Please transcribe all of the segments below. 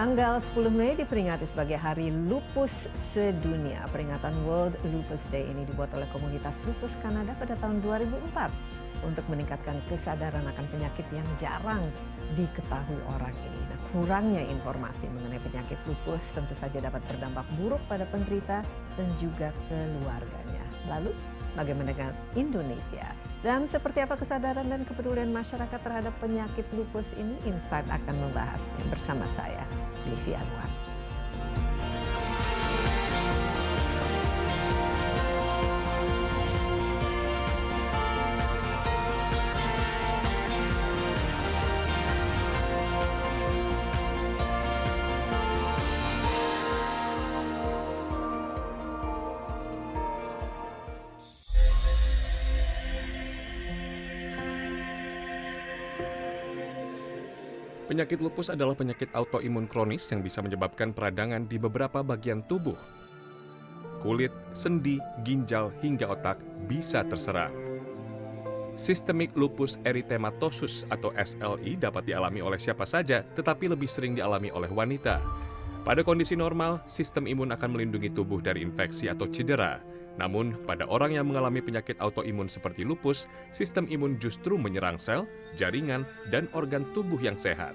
Tanggal 10 Mei diperingati sebagai Hari Lupus Sedunia. Peringatan World Lupus Day ini dibuat oleh komunitas lupus Kanada pada tahun 2004 untuk meningkatkan kesadaran akan penyakit yang jarang diketahui orang ini. Nah, kurangnya informasi mengenai penyakit lupus tentu saja dapat berdampak buruk pada penderita dan juga keluarganya. Lalu, bagaimana dengan Indonesia? Dan seperti apa kesadaran dan kepedulian masyarakat terhadap penyakit lupus ini? Insight akan membahasnya bersama saya, Desi Anwar. Penyakit lupus adalah penyakit autoimun kronis yang bisa menyebabkan peradangan di beberapa bagian tubuh. Kulit, sendi, ginjal, hingga otak bisa terserang. Systemic lupus erythematosus atau SLE dapat dialami oleh siapa saja, tetapi lebih sering dialami oleh wanita. Pada kondisi normal, sistem imun akan melindungi tubuh dari infeksi atau cedera. Namun, pada orang yang mengalami penyakit autoimun seperti lupus, sistem imun justru menyerang sel, jaringan, dan organ tubuh yang sehat.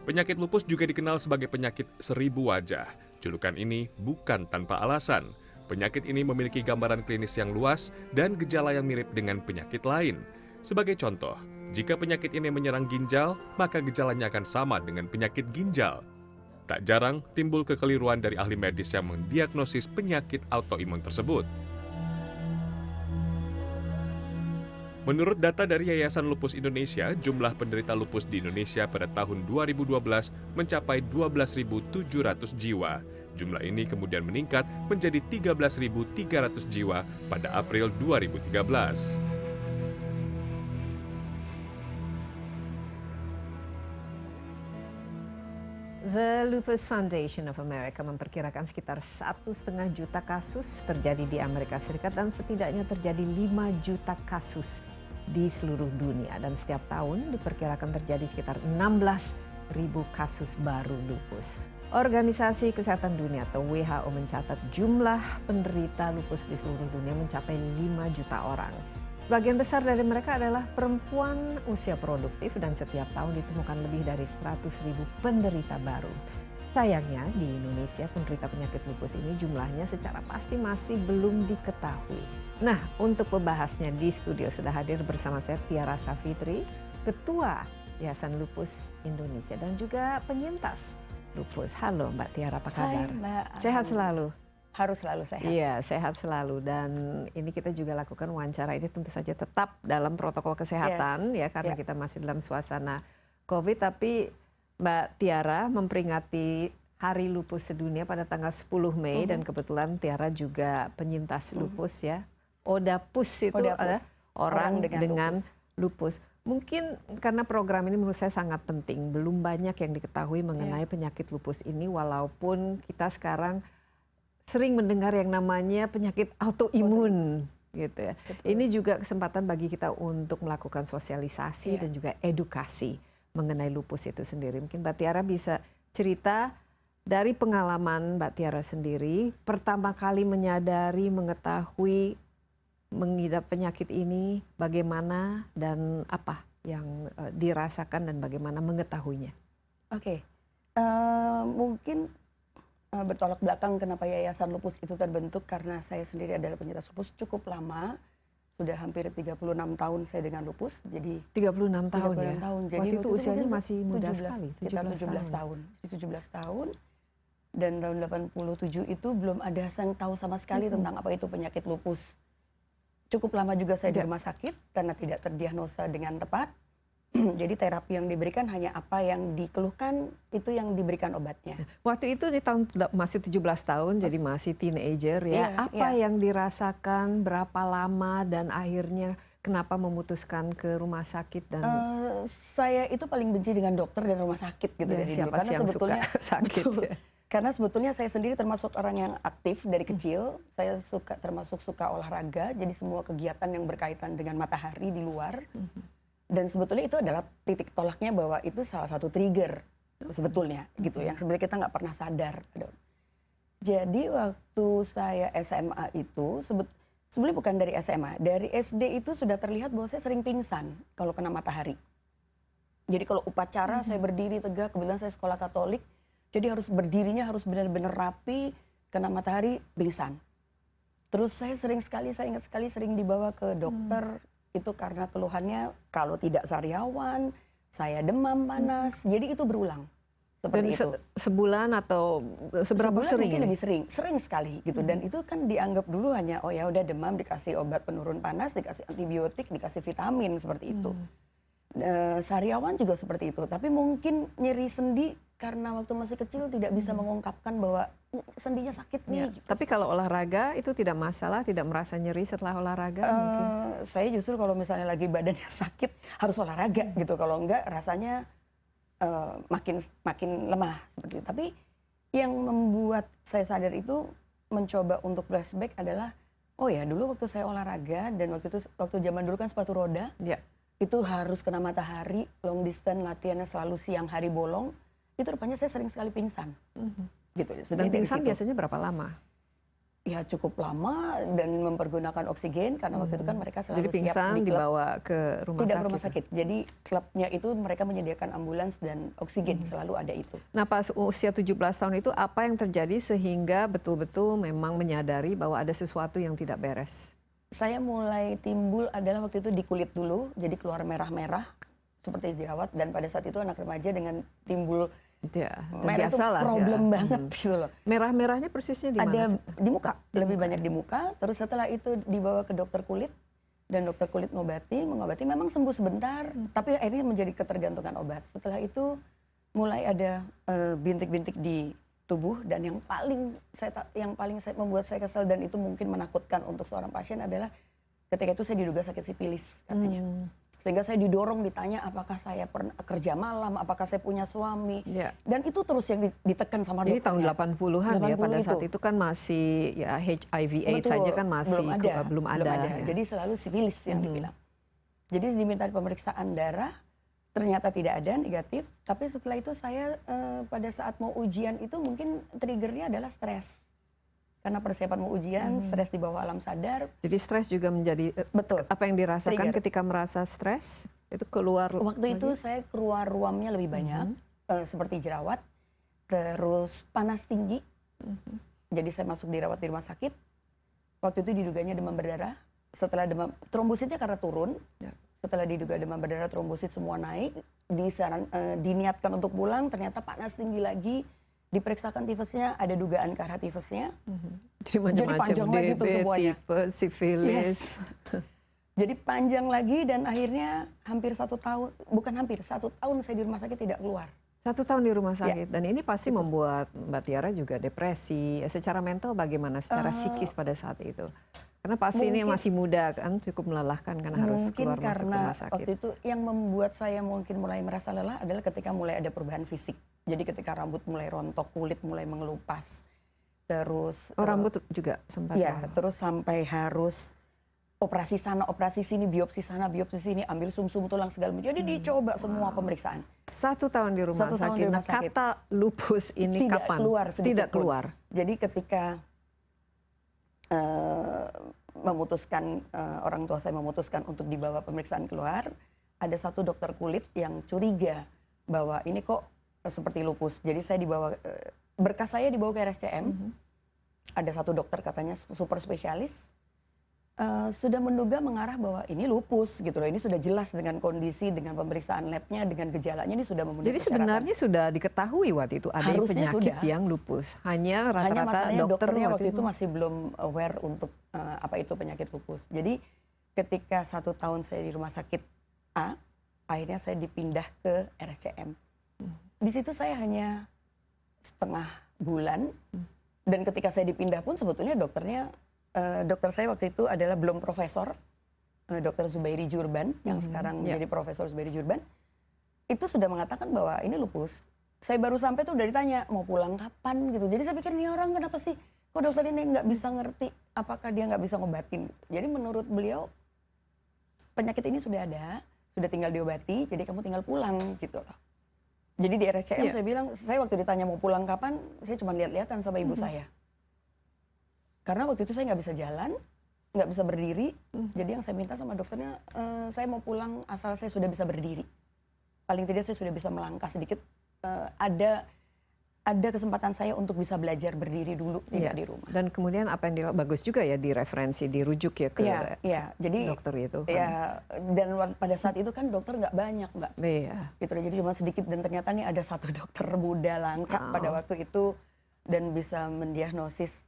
Penyakit lupus juga dikenal sebagai penyakit seribu wajah. Julukan ini bukan tanpa alasan. Penyakit ini memiliki gambaran klinis yang luas dan gejala yang mirip dengan penyakit lain. Sebagai contoh, jika penyakit ini menyerang ginjal, maka gejalanya akan sama dengan penyakit ginjal. Tak jarang timbul kekeliruan dari ahli medis yang mendiagnosis penyakit autoimun tersebut. Menurut data dari Yayasan Lupus Indonesia, jumlah penderita lupus di Indonesia pada tahun 2012 mencapai 12.700 jiwa. Jumlah ini kemudian meningkat menjadi 13.300 jiwa pada April 2013. The Lupus Foundation of America memperkirakan sekitar 1,5 juta kasus terjadi di Amerika Serikat dan setidaknya terjadi 5 juta kasus di seluruh dunia. Dan setiap tahun diperkirakan terjadi sekitar 16.000 kasus baru lupus. Organisasi Kesehatan Dunia atau WHO mencatat jumlah penderita lupus di seluruh dunia mencapai 5 juta orang. Sebagian besar dari mereka adalah perempuan usia produktif dan setiap tahun ditemukan lebih dari 100.000 penderita baru. Sayangnya di Indonesia penderita penyakit lupus ini jumlahnya secara pasti masih belum diketahui. Nah, untuk membahasnya di studio sudah hadir bersama saya Tiara Savitri, Ketua Yayasan Lupus Indonesia dan juga penyintas lupus. Halo Mbak Tiara, apa kabar? Hai Mbak. Sehat selalu? Harus selalu sehat. Iya, sehat selalu. Dan ini kita juga lakukan wawancara ini tentu saja tetap dalam protokol kesehatan ya karena kita masih dalam suasana COVID. Tapi Mbak Tiara memperingati Hari Lupus Sedunia pada tanggal 10 Mei dan kebetulan Tiara juga penyintas lupus ya. ODAPUS itu adalah orang dengan lupus. Mungkin karena program ini menurut saya sangat penting. Belum banyak yang diketahui mengenai penyakit lupus ini walaupun kita sekarang sering mendengar yang namanya penyakit autoimun gitu ya. Betul. Ini juga kesempatan bagi kita untuk melakukan sosialisasi dan juga edukasi mengenai lupus itu sendiri. Mungkin Mbak Tiara bisa cerita dari pengalaman Mbak Tiara sendiri, pertama kali menyadari, mengetahui, mengidap penyakit ini, bagaimana dan apa yang dirasakan dan bagaimana mengetahuinya. Oke. Mungkin bertolak belakang kenapa Yayasan Lupus itu terbentuk karena saya sendiri adalah penyintas lupus cukup lama. Sudah hampir 36 tahun saya dengan lupus. Jadi 36 tahun 36 ya. tahun. Jadi waktu itu usianya masih muda sekali, 17 tahun. 17 tahun. Dan tahun 87 itu belum ada yang tahu sama sekali tentang apa itu penyakit lupus. Cukup lama juga saya di rumah sakit karena tidak terdiagnosa dengan tepat. Jadi terapi yang diberikan hanya apa yang dikeluhkan itu yang diberikan obatnya. Waktu itu di tahun masih 17 tahun jadi masih teenager ya. Apa yang dirasakan, berapa lama dan akhirnya kenapa memutuskan ke rumah sakit dan saya itu paling benci dengan dokter dan rumah sakit gitu dari dulu. Siapa sih yang suka sakit ya? Karena sebetulnya saya sendiri termasuk orang yang aktif dari kecil. Saya termasuk suka olahraga. Jadi semua kegiatan yang berkaitan dengan matahari di luar. Dan sebetulnya itu adalah titik tolaknya bahwa itu salah satu trigger sebetulnya gitu, yang sebenarnya kita nggak pernah sadar. Jadi waktu saya SMA itu sebenarnya bukan dari SMA, dari SD itu sudah terlihat bahwa saya sering pingsan kalau kena matahari. Jadi kalau upacara saya berdiri tegak, kebetulan saya sekolah Katolik, jadi berdirinya harus benar-benar rapi, kena matahari pingsan. Terus saya ingat sekali sering dibawa ke dokter, itu karena keluhannya kalau tidak sariawan, saya demam panas, jadi itu berulang. Dan Seperti itu. sebulan atau seberapa Sebulan sering mungkin ini? lebih sering sekali gitu. Dan itu kan dianggap dulu hanya oh ya udah demam dikasih obat penurun panas, dikasih antibiotik, dikasih vitamin seperti itu. Sariawan juga seperti itu. Tapi mungkin nyeri sendi karena waktu masih kecil tidak bisa mengungkapkan bahwa sendinya sakit nih. Ya. Gitu. Tapi kalau olahraga itu tidak masalah, tidak merasa nyeri setelah olahraga mungkin. Saya justru kalau misalnya lagi badannya sakit harus olahraga gitu. Kalau enggak rasanya makin lemah seperti itu. Tapi yang membuat saya sadar itu mencoba untuk flashback adalah oh ya dulu waktu saya olahraga dan waktu zaman dulu kan sepatu roda Ya. itu harus kena matahari, long distance latihannya selalu siang hari bolong, itu rupanya saya sering sekali pingsan. Gitu. Dan Sebenarnya dari pingsan situ. biasanya berapa lama? Ya cukup lama dan mempergunakan oksigen karena waktu itu kan mereka selalu Jadi pingsan siap di klub. dibawa ke rumah Tidak sakit. ke rumah sakit. Jadi klubnya itu mereka menyediakan ambulans dan oksigen, selalu ada itu. Nah pas usia 17 tahun itu apa yang terjadi sehingga betul-betul memang menyadari bahwa ada sesuatu yang tidak beres? Saya mulai timbul adalah waktu itu di kulit dulu, jadi keluar merah-merah seperti jerawat dan pada saat itu anak remaja dengan timbul Ya, merah itu biasalah problem ya. banget gitu loh. Merah-merahnya persisnya di mana? Ada sih? di muka, lebih banyak di muka. Terus setelah itu dibawa ke dokter kulit dan dokter kulit mengobati memang sembuh sebentar, tapi akhirnya menjadi ketergantungan obat. Setelah itu mulai ada bintik-bintik di tubuh dan yang paling membuat saya kesal dan itu mungkin menakutkan untuk seorang pasien adalah ketika itu saya diduga sakit sipilis katanya. Sehingga saya didorong ditanya apakah saya pernah kerja malam, apakah saya punya suami. Ya. Dan itu terus yang ditekan sama Jadi tahun dokternya. 80-an ya 80 pada saat itu. itu kan masih ya HIV/AIDS saja kan masih belum ada. Ya. Jadi selalu sipilis yang dibilang. Jadi diminta pemeriksaan darah, ternyata tidak ada, negatif. Tapi setelah itu saya pada saat mau ujian itu mungkin triggernya adalah stres. Karena persiapan mau ujian, stres di bawah alam sadar. Jadi stres juga menjadi Betul. apa yang dirasakan Trigger. ketika merasa stres itu keluar. Waktu itu saya keluar ruamnya lebih banyak, seperti jerawat, terus panas tinggi. Jadi saya masuk dirawat di rumah sakit. Waktu itu diduganya demam berdarah. Setelah demam, trombositnya karena turun. Ya. Setelah diduga demam berdarah, trombosit semua naik. Diniatkan untuk pulang, ternyata panas tinggi lagi. Diperiksakan tifusnya, ada dugaan ke arah tifusnya. Jadi macam-macam panjang lagi tuh DB, semuanya. tipes, sifilis. Yes. Jadi panjang lagi dan akhirnya hampir 1 tahun, bukan hampir, 1 tahun saya di rumah sakit tidak keluar. 1 tahun di rumah sakit dan ini pasti membuat Mbak Tiara juga depresi. Secara mental bagaimana? Secara psikis pada saat itu? Karena pasti ini masih muda kan, cukup melelahkan karena harus Mungkin keluar masuk karena rumah sakit. waktu itu yang membuat saya mungkin mulai merasa lelah adalah ketika mulai ada perubahan fisik. Jadi ketika rambut mulai rontok, kulit mulai mengelupas. Terus rambut juga sempat. ya, terus sampai harus operasi sana, operasi sini, biopsi sana, biopsi sini, ambil sumsum tulang segala macam. Jadi dicoba semua pemeriksaan. 1 tahun di rumah 1 tahun sakit. di rumah Nah, sakit. kata lupus ini Tidak kapan? keluar sedikit Tidak pun. keluar. Jadi ketika memutuskan orang tua saya memutuskan untuk dibawa pemeriksaan keluar, ada satu dokter kulit yang curiga bahwa ini kok seperti lupus. Jadi saya dibawa berkas saya dibawa ke RSCM. Ada satu dokter katanya super spesialis sudah menduga mengarah bahwa ini lupus gitu loh. Ini sudah jelas dengan kondisi, dengan pemeriksaan labnya, dengan gejalanya ini sudah memenuhi Jadi persyaratan. sebenarnya sudah diketahui waktu itu ada Harusnya penyakit sudah. yang lupus. Hanya Hanya rata-rata masalahnya dokter dokternya waktu itu masih belum aware untuk apa itu penyakit lupus. Jadi ketika 1 tahun saya di rumah sakit A, akhirnya saya dipindah ke RSCM. Di situ saya hanya setengah bulan. Dan ketika saya dipindah pun sebetulnya dokter saya waktu itu adalah belum profesor, Dr. Zubairi Jurban, yang sekarang menjadi Profesor Zubairi Jurban, itu sudah mengatakan bahwa ini lupus. Saya baru sampai tuh udah ditanya, mau pulang kapan gitu. Jadi saya pikir, ini orang kenapa sih, kok dokter ini nggak bisa ngerti, apakah dia nggak bisa ngobatin. Jadi menurut beliau, penyakit ini sudah ada, sudah tinggal diobati, jadi kamu tinggal pulang gitu loh. Jadi di RSCM Iya. saya bilang, saya waktu ditanya mau pulang kapan, saya cuma lihat-lihatan sama ibu saya. Karena waktu itu saya nggak bisa jalan, nggak bisa berdiri. Jadi yang saya minta sama dokternya, saya mau pulang asal saya sudah bisa berdiri. Paling tidak saya sudah bisa melangkah sedikit. Ada kesempatan saya untuk bisa belajar berdiri dulu, tidak di rumah. Dan kemudian apa yang bagus juga ya direferensi, dirujuk ya ke Jadi dokter itu. ya, dan pada saat itu kan dokter nggak banyak, Mbak. Iya. Gitu, jadi cuma sedikit, dan ternyata nih ada satu dokter muda langka pada waktu itu dan bisa mendiagnosis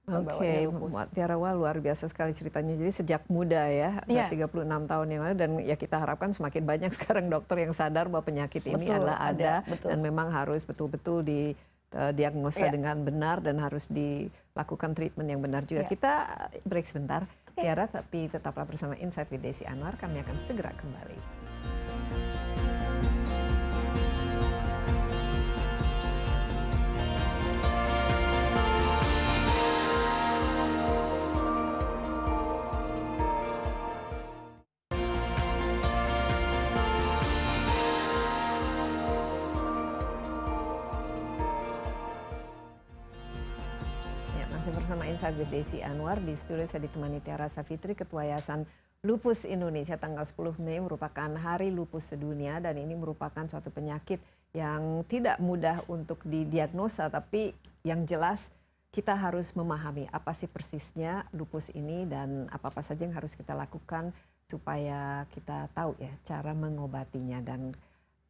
bahwa Oke, dia lupus. Tiara, wah luar biasa sekali ceritanya. Jadi sejak muda ya, Iya. 36 tahun yang lalu, dan ya kita harapkan semakin banyak sekarang dokter yang sadar bahwa penyakit ini Betul, adalah ada betul. dan memang harus betul-betul diagnosa Iya. dengan benar dan harus dilakukan treatment yang benar juga. Iya. Kita break sebentar, Tiara, tapi tetaplah bersama Insight with Desi Anwar. Kami akan segera kembali. Ya, masih bersama Insight with Desi Anwar. Di studio saya ditemani Tiara Savitri, Ketua Yayasan Lupus Indonesia. Tanggal 10 Mei merupakan Hari Lupus Sedunia, dan ini merupakan suatu penyakit yang tidak mudah untuk didiagnosa, tapi yang jelas kita harus memahami apa sih persisnya lupus ini dan apa-apa saja yang harus kita lakukan supaya kita tahu ya cara mengobatinya. Dan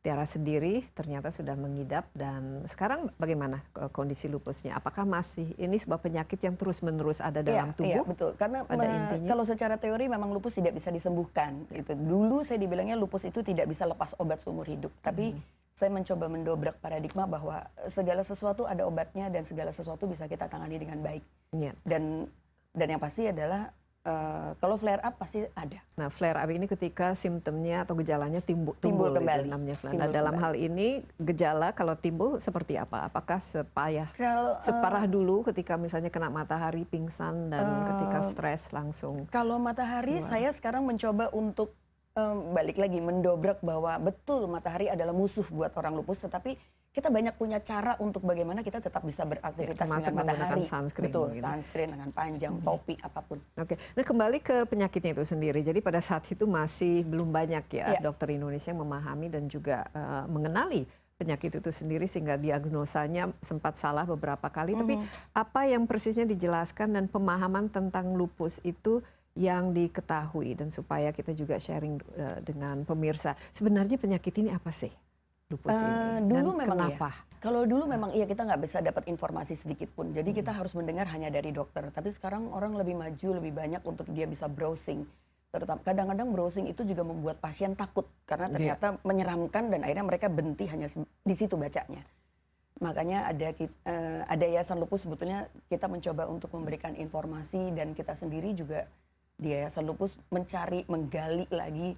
Tiara sendiri ternyata sudah mengidap, dan sekarang bagaimana kondisi lupusnya? Apakah masih ini sebuah penyakit yang terus-menerus ada dalam tubuh? Iya, betul. Karena pada intinya? kalau secara teori memang lupus tidak bisa disembuhkan. Gitu. Dulu saya dibilangnya lupus itu tidak bisa lepas obat seumur hidup. Tapi saya mencoba mendobrak paradigma bahwa segala sesuatu ada obatnya dan segala sesuatu bisa kita tangani dengan baik. Ya. Dan yang pasti adalah kalau flare up pasti ada. Nah, flare up ini ketika simptomnya atau gejalanya timbul Timbul itu kembali. namanya flare. Timbul Nah, dalam kembali. hal ini gejala kalau timbul seperti apa? Apakah Kalau separah dulu ketika misalnya kena matahari pingsan dan ketika stres langsung? Kalau matahari, saya sekarang mencoba untuk balik lagi mendobrak bahwa betul matahari adalah musuh buat orang lupus, tetapi kita banyak punya cara untuk bagaimana kita tetap bisa beraktivitas termasuk dengan matahari. menggunakan sunscreen Betul, mungkin. sunscreen dengan panjang, topi, apapun. Oke, nah kembali ke penyakitnya itu sendiri. Jadi pada saat itu masih belum banyak ya Iya. dokter Indonesia yang memahami dan juga mengenali penyakit itu sendiri, sehingga diagnosanya sempat salah beberapa kali. Tapi apa yang persisnya dijelaskan dan pemahaman tentang lupus itu yang diketahui, dan supaya kita juga sharing dengan pemirsa, sebenarnya penyakit ini apa sih lupus ini Dulu dan memang kenapa? Kalau dulu memang iya, kita nggak bisa dapat informasi sedikit pun. Jadi kita harus mendengar hanya dari dokter. Tapi sekarang orang lebih maju, lebih banyak untuk dia bisa browsing. Terutama kadang-kadang browsing itu juga membuat pasien takut karena ternyata menyeramkan, dan akhirnya mereka berhenti hanya di situ bacanya. Makanya ada Yayasan Lupus, sebetulnya kita mencoba untuk memberikan informasi, dan kita sendiri juga di Yayasan Lupus menggali lagi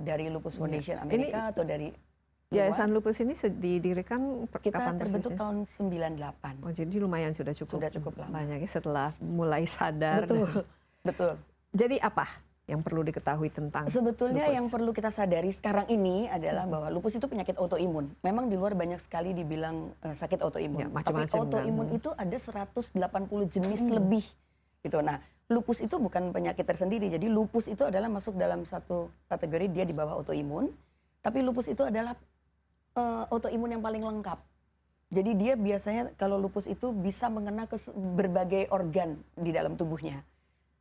dari Lupus Foundation Amerika atau dari Yayasan Lupus ini didirikan kita kapan terbentuk persisnya? tahun 98. Oh, jadi lumayan sudah cukup lama. banyak ya setelah mulai sadar. Betul, betul. Jadi apa yang perlu diketahui tentang Sebetulnya lupus? yang perlu kita sadari sekarang ini adalah bahwa lupus itu penyakit autoimun. Memang di luar banyak sekali dibilang sakit autoimun. Ya, Tapi macam-macam autoimun kan. itu ada 180 jenis lebih. Gitu. Nah, lupus itu bukan penyakit tersendiri. Jadi lupus itu adalah masuk dalam satu kategori, dia di bawah autoimun. Tapi lupus itu adalah autoimun yang paling lengkap. Jadi dia biasanya kalau lupus itu bisa mengena ke berbagai organ di dalam tubuhnya.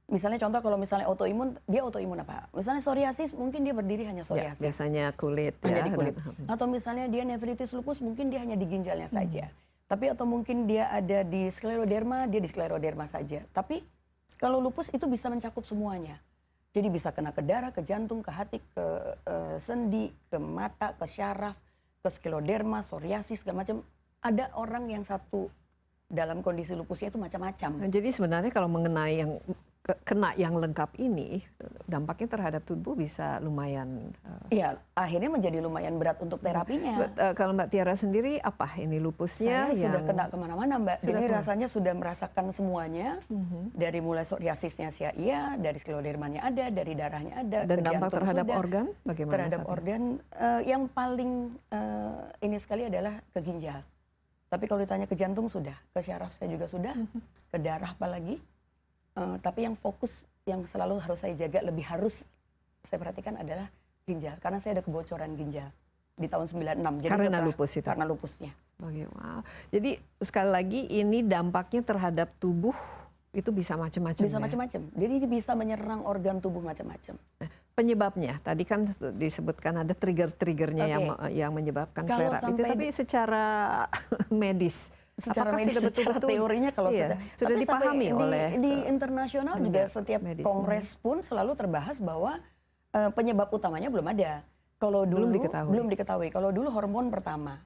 Misalnya contoh, kalau misalnya autoimun, dia autoimun apa? Misalnya psoriasis, mungkin dia berdiri hanya Ya, psoriasis. biasanya kulit Hanya ya. di kulit. dan- Atau misalnya dia nefritis lupus, mungkin dia hanya di ginjalnya saja. Tapi atau mungkin dia ada di skleroderma, dia di skleroderma saja. Tapi kalau lupus itu bisa mencakup semuanya. Jadi bisa kena ke darah, ke jantung, ke hati, ke sendi, ke mata, ke syaraf, ke skleroderma, psoriasis, segala macam. Ada orang yang satu dalam kondisi lupusnya itu macam-macam. Nah, jadi sebenarnya kalau mengenai yang kena yang lengkap ini, dampaknya terhadap tubuh bisa lumayan. Iya, akhirnya menjadi lumayan berat untuk terapinya. Kalau Mbak Tiara sendiri, apa ini lupusnya? Saya sudah kena kemana-mana, Mbak. Jadi rasanya sudah merasakan semuanya, dari mulai psoriasisnya iya, dari sklerodermanya ada, dari darahnya ada. Dan dampak terhadap organ bagaimana? Terhadap organ, yang paling ini sekali adalah ke ginjal. Tapi kalau ditanya ke jantung sudah, ke syaraf saya juga sudah, ke darah apalagi. Tapi yang fokus, yang selalu harus saya jaga, lebih harus saya perhatikan adalah ginjal. Karena saya ada kebocoran ginjal di tahun 96. Jadi karena lupus itu? Karena lupusnya. Wow. Jadi sekali lagi ini dampaknya terhadap tubuh itu bisa macam-macam. Bisa macam-macam. Jadi bisa menyerang organ tubuh macam-macam. Penyebabnya, tadi kan disebutkan ada trigger-triggernya yang menyebabkan flare up itu, tapi secara medis, secara medis, secara teorinya kalau sudah dipahami oleh di internasional juga setiap kongres pun selalu terbahas bahwa penyebab utamanya belum ada. Kalau dulu belum diketahui. Kalau dulu hormon pertama,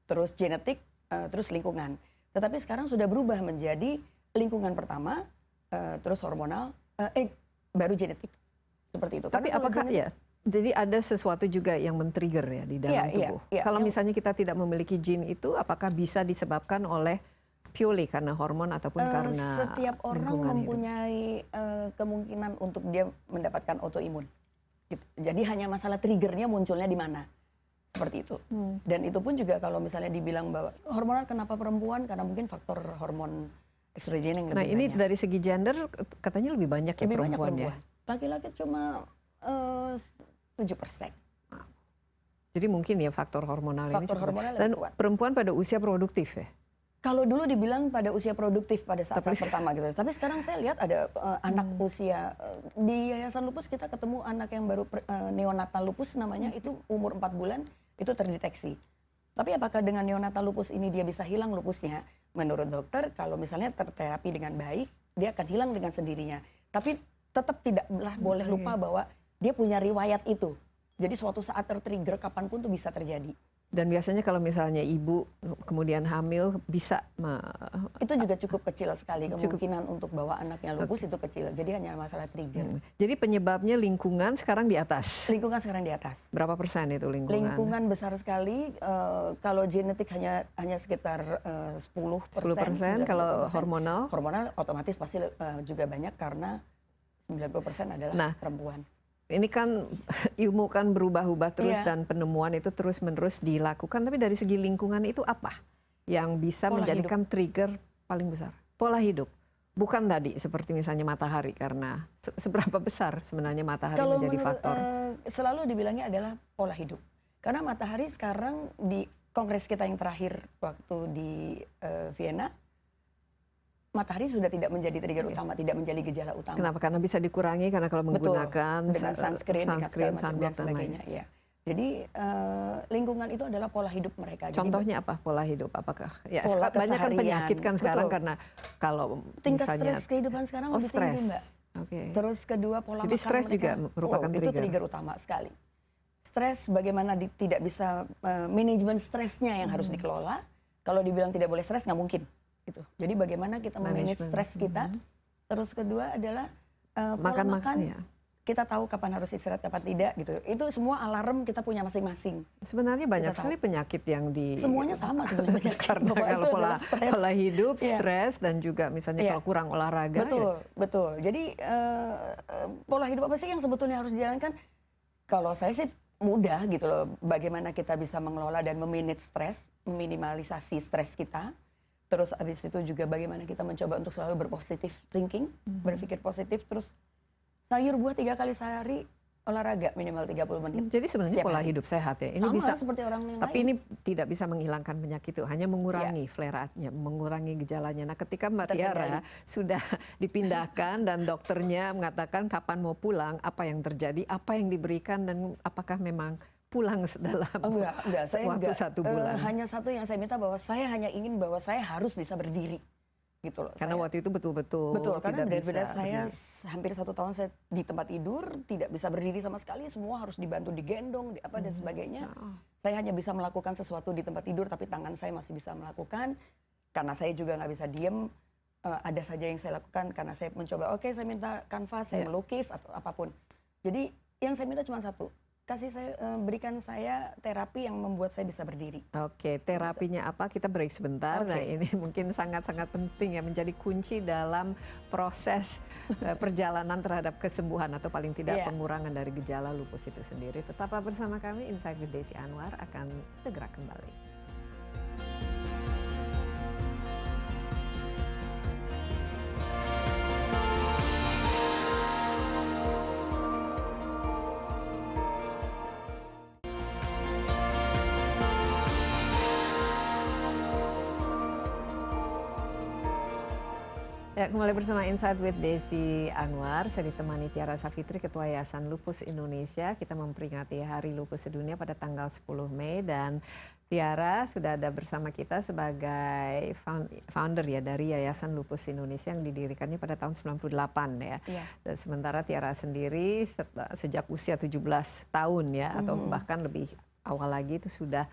terus genetik, terus lingkungan. Tetapi sekarang sudah berubah menjadi lingkungan pertama, terus hormonal, baru genetik. Seperti itu. Tapi apakah jadi ada sesuatu juga yang men-trigger ya di dalam tubuh. Kalau misalnya kita tidak memiliki gene itu, apakah bisa disebabkan oleh purely karena hormon ataupun karena setiap orang mempunyai kemungkinan untuk dia mendapatkan autoimun. Gitu. Jadi hanya masalah triggernya munculnya di mana. Seperti itu. Dan itu pun juga kalau misalnya dibilang bahwa hormonal kenapa perempuan, karena mungkin faktor hormon estrogen yang lebih banyak. Nah ini dari segi gender katanya lebih banyak ya perempuan ya. Laki-laki cuma 7%. Jadi mungkin ya faktor hormonal ini. Dan kuat. perempuan pada usia produktif ya? Kalau dulu dibilang pada usia produktif pada saat pertama gitu. Tapi sekarang saya lihat ada anak usia, di Yayasan Lupus kita ketemu anak yang baru neonatal lupus namanya, itu umur 4 bulan itu terdeteksi. Tapi apakah dengan neonatal lupus ini dia bisa hilang lupusnya? Menurut dokter kalau misalnya terterapi dengan baik, dia akan hilang dengan sendirinya. Tapi tetap tidak boleh lupa bahwa dia punya riwayat itu. Jadi suatu saat tertrigger kapanpun itu bisa terjadi. Dan biasanya kalau misalnya ibu kemudian hamil bisa itu juga cukup kecil sekali kemungkinan untuk bawa anaknya lupus itu kecil. Jadi hanya masalah trigger. Jadi penyebabnya lingkungan sekarang di atas. Lingkungan sekarang di atas. Berapa persen itu lingkungan? Lingkungan besar sekali. Kalau genetik hanya sekitar 10%. 10%. Kalau hormonal? Hormonal otomatis pasti juga banyak karena 90% adalah perempuan. Ini kan ilmu kan berubah-ubah terus dan penemuan itu terus-menerus dilakukan. Tapi dari segi lingkungan itu apa yang bisa menjadikan trigger paling besar? Pola hidup. Bukan tadi seperti misalnya matahari, karena seberapa besar sebenarnya matahari menjadi faktor? Selalu dibilangnya adalah pola hidup. Karena matahari sekarang di kongres kita yang terakhir waktu di Vienna, matahari sudah tidak menjadi trigger utama, tidak menjadi gejala utama. Kenapa? Karena bisa dikurangi karena kalau menggunakan dengan sunscreen sunblock dan sebagainya. Ya. Jadi lingkungan itu adalah pola hidup mereka. Contohnya apa pola hidup? Apakah banyak kan penyakit kan sekarang karena kalau tingkat misalnya stres kehidupan sekarang lebih tinggi, Mbak. Terus kedua pola jadi makan stres mereka juga merupakan itu trigger utama sekali. Stres bagaimana tidak bisa manajemen stresnya yang harus dikelola. Kalau dibilang tidak boleh stres nggak mungkin. Gitu. Jadi bagaimana kita memanage stres kita. Terus kedua adalah pola makan. Ya. Kita tahu kapan harus istirahat, kapan tidak gitu. Itu semua alarm kita punya masing-masing. Sebenarnya banyak sekali penyakit yang semuanya sama sebenarnya. Karena kalau pola hidup, stres dan juga misalnya kalau kurang olahraga. Betul. Jadi pola hidup apa sih yang sebetulnya harus dijalankan? Kalau saya sih mudah gitu loh. Bagaimana kita bisa mengelola dan memanage stres, meminimalisasi stres kita. Terus abis itu juga bagaimana kita mencoba untuk selalu berpositif thinking, berpikir positif, terus sayur buah 3 kali sehari, olahraga minimal 30 menit. Jadi sebenarnya pola hidup sehat ya. Ini sama bisa seperti orang yang tapi lain. ini tidak bisa menghilangkan penyakit itu, hanya mengurangi flare-nya, mengurangi gejalanya. Nah, ketika Mbak Tiara sudah dipindahkan dan dokternya mengatakan kapan mau pulang, apa yang terjadi, apa yang diberikan dan apakah memang pulang dalam waktu 1 bulan. Hanya satu yang saya minta bahwa saya hanya ingin bahwa saya harus bisa berdiri gitu loh. Karena waktu itu betul-betul karena tidak benar-benar bisa saya hampir 1 tahun saya di tempat tidur tidak bisa berdiri sama sekali, semua harus dibantu digendong dan sebagainya. Saya hanya bisa melakukan sesuatu di tempat tidur tapi tangan saya masih bisa melakukan karena saya juga nggak bisa diem. ada saja yang saya lakukan karena saya mencoba, oke saya minta kanvas, saya melukis atau apapun. Jadi yang saya minta cuma satu, berikan saya terapi yang membuat saya bisa berdiri. Oke, terapinya apa? Kita break sebentar. Nah, ini mungkin sangat-sangat penting ya, menjadi kunci dalam proses perjalanan terhadap kesembuhan atau paling tidak pengurangan dari gejala lupus itu sendiri. Tetaplah bersama kami, Insight with Desi Anwar akan segera kembali. Ya, kembali bersama Insight with Desi Anwar. Saya ditemani Tiara Savitri, Ketua Yayasan Lupus Indonesia. Kita memperingati Hari Lupus Sedunia pada tanggal 10 Mei dan Tiara sudah ada bersama kita sebagai founder ya dari Yayasan Lupus Indonesia yang didirikannya pada tahun 98 ya. Dan sementara Tiara sendiri sejak usia 17 tahun ya atau bahkan lebih awal lagi itu sudah